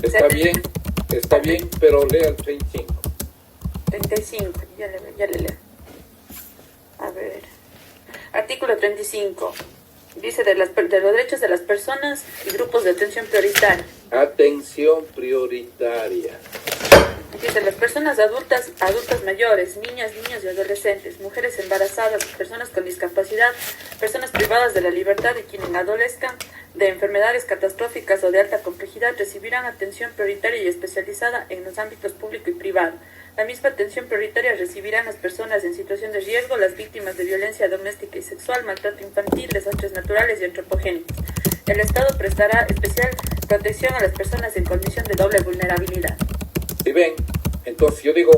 Está bien, pero lea el 35. 35, ya le leo. A ver. Artículo 35. Dice de los derechos de las personas y grupos de atención prioritaria. Atención prioritaria. Dice, las personas adultas mayores, niñas, niños y adolescentes, mujeres embarazadas, personas con discapacidad, personas privadas de la libertad y quienes adolezcan de enfermedades catastróficas o de alta complejidad recibirán atención prioritaria y especializada en los ámbitos público y privado. La misma atención prioritaria recibirán las personas en situación de riesgo, las víctimas de violencia doméstica y sexual, maltrato infantil, desastres naturales y antropogénicos. El Estado prestará especial protección a las personas en condición de doble vulnerabilidad. Si ven, entonces yo digo,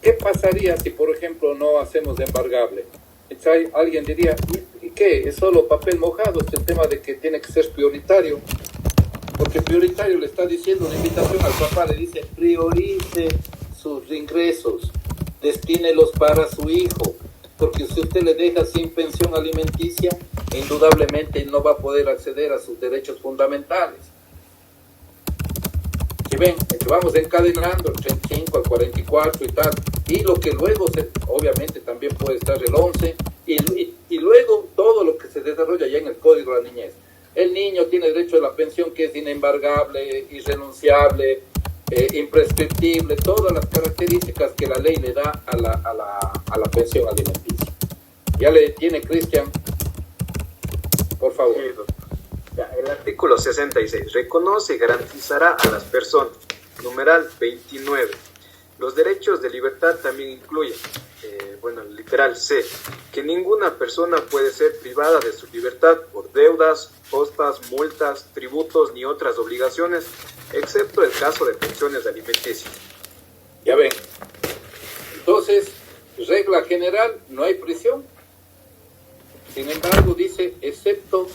¿qué pasaría si, por ejemplo, no hacemos embargable? Entonces, alguien diría, ¿y qué? ¿Es solo papel mojado este tema de que tiene que ser prioritario? Porque prioritario le está diciendo una invitación al papá, le dice, priorice sus ingresos, destínelos para su hijo, porque si usted le deja sin pensión alimenticia, indudablemente no va a poder acceder a sus derechos fundamentales. Si ven, vamos encadenando el 35 al 44 y tal, y lo que luego, obviamente también puede estar el 11, y luego todo lo que se desarrolla ya en el Código de la Niñez. El niño tiene derecho a la pensión que es inembargable, irrenunciable, imprescriptible, todas las características que la ley le da a la pensión alimenticia. Ya le tiene Cristian, por favor. Ya, el artículo 66 reconoce y garantizará a las personas. Numeral 29. Los derechos de libertad también incluyen, literal C, que ninguna persona puede ser privada de su libertad por deudas, costas, multas, tributos ni otras obligaciones, excepto el caso de pensiones alimenticias. Ya ven. Entonces, regla general, no hay prisión. Sin embargo, dice, excepto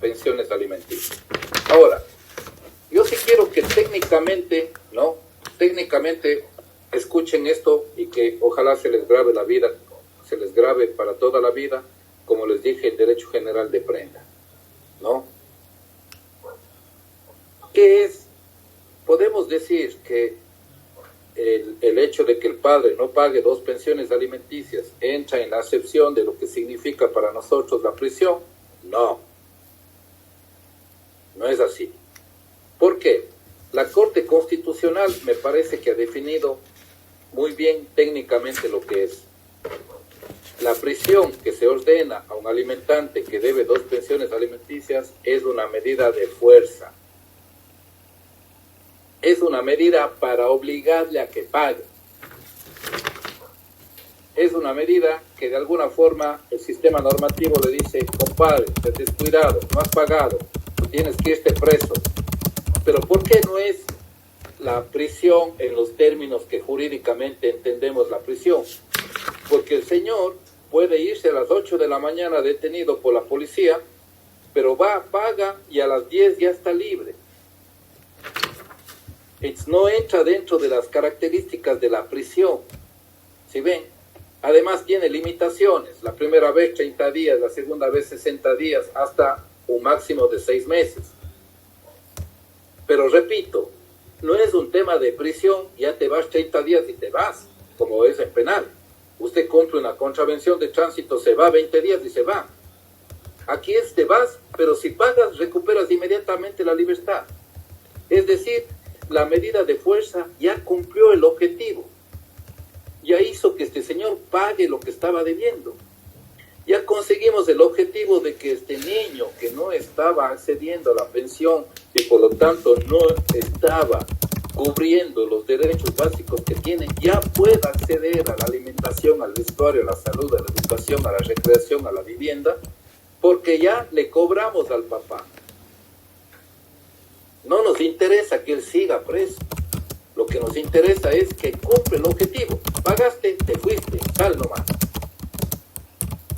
pensiones alimenticias. Ahora, yo sí quiero que técnicamente escuchen esto y que ojalá se les grabe la vida, se les grabe para toda la vida, como les dije, el derecho general de prenda, ¿no? ¿Qué es? Podemos decir que el hecho de que el padre no pague 2 pensiones alimenticias entra en la acepción de lo que significa para nosotros la prisión. No es así. ¿Por qué? La Corte Constitucional me parece que ha definido muy bien técnicamente lo que es. La prisión que se ordena a un alimentante que debe 2 pensiones alimenticias es una medida de fuerza. Es una medida para obligarle a que pague. Es una medida que de alguna forma el sistema normativo le dice, compadre, te has descuidado, no has pagado, tienes que irte preso. Pero ¿por qué no es la prisión en los términos que jurídicamente entendemos la prisión? Porque el señor puede irse a las 8 de la mañana detenido por la policía, pero va, paga y a las 10 ya está libre. No entra dentro de las características de la prisión. ¿Sí ven? Además tiene limitaciones. La primera vez 30 días, la segunda vez 60 días, hasta un máximo de 6 meses. Pero repito, no es un tema de prisión, ya te vas 30 días y te vas, como es en penal. Usted cumple una contravención de tránsito, se va 20 días y se va. Aquí es te vas, pero si pagas, recuperas inmediatamente la libertad. Es decir, la medida de fuerza ya cumplió el objetivo. Ya hizo que este señor pague lo que estaba debiendo. Ya conseguimos el objetivo de que este niño que no estaba accediendo a la pensión y por lo tanto no estaba cubriendo los derechos básicos que tiene, ya pueda acceder a la alimentación, al vestuario, a la salud, a la educación, a la recreación, a la vivienda, porque ya le cobramos al papá. No nos interesa que él siga preso. Lo que nos interesa es que cumple el objetivo. Pagaste, te fuiste, sal nomás.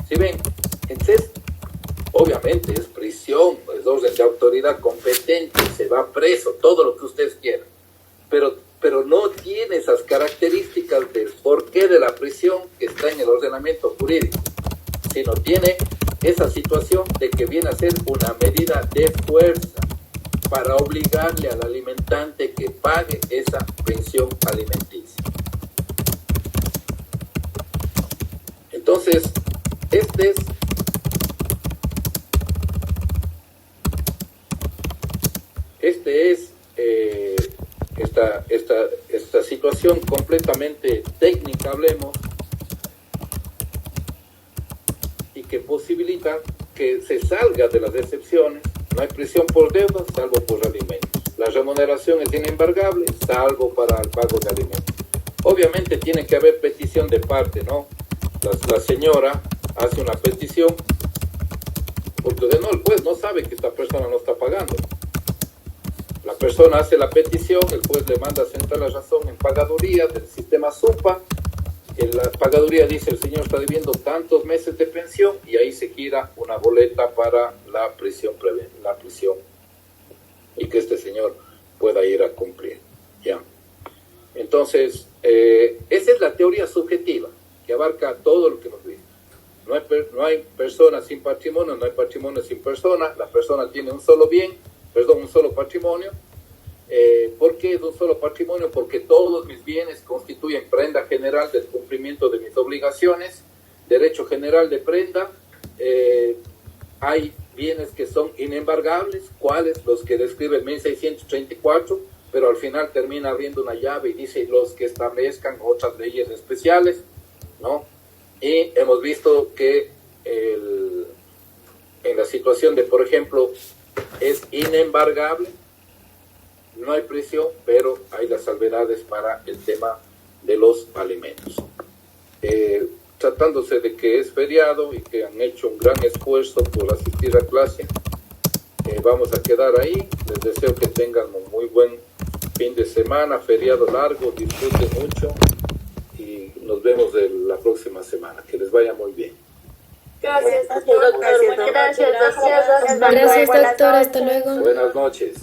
¿Sí ven? Entonces, obviamente es prisión, es orden de autoridad competente, se va preso, todo lo que ustedes quieran. Pero no tiene esas características del porqué de la prisión que está en el ordenamiento jurídico, sino tiene esa situación de que viene a ser una medida de fuerza para obligarle al alimentante que pague esa pensión alimenticia. Entonces, esta situación completamente técnica, hablemos, y que posibilita que se salga de las excepciones. No hay prisión por deuda, salvo por alimentos. La remuneración es inembargable, salvo para el pago de alimentos. Obviamente tiene que haber petición de parte, ¿no? La señora hace una petición, porque de no, el juez no sabe que esta persona no está pagando. La persona hace la petición, el juez le manda a sentar la razón en pagaduría del sistema SUPA. La pagaduría dice el señor está debiendo tantos meses de pensión y ahí se gira una boleta para la prisión y que este señor pueda ir a cumplir. ¿Ya? Entonces, esa es la teoría subjetiva que abarca todo lo que nos dice. No hay persona sin patrimonio, no hay patrimonio sin persona. La persona tiene un solo patrimonio. ¿Por qué es un solo patrimonio? Porque todos mis bienes constituyen prenda general del cumplimiento de mis obligaciones, derecho general de prenda. Hay bienes que son inembargables, ¿cuáles? Los que describe el 1634, pero al final termina abriendo una llave y dice los que establezcan otras leyes especiales, ¿no? Y hemos visto que en la situación de, por ejemplo, es inembargable, no hay prisión, pero hay las salvedades para el tema de los alimentos. Tratándose de que es feriado y que han hecho un gran esfuerzo por asistir a clase, vamos a quedar ahí. Les deseo que tengan un muy buen fin de semana, feriado largo, disfruten mucho y nos vemos la próxima semana. Que les vaya muy bien. Gracias, doctor. Gracias, doctor. Hasta luego. Buenas noches.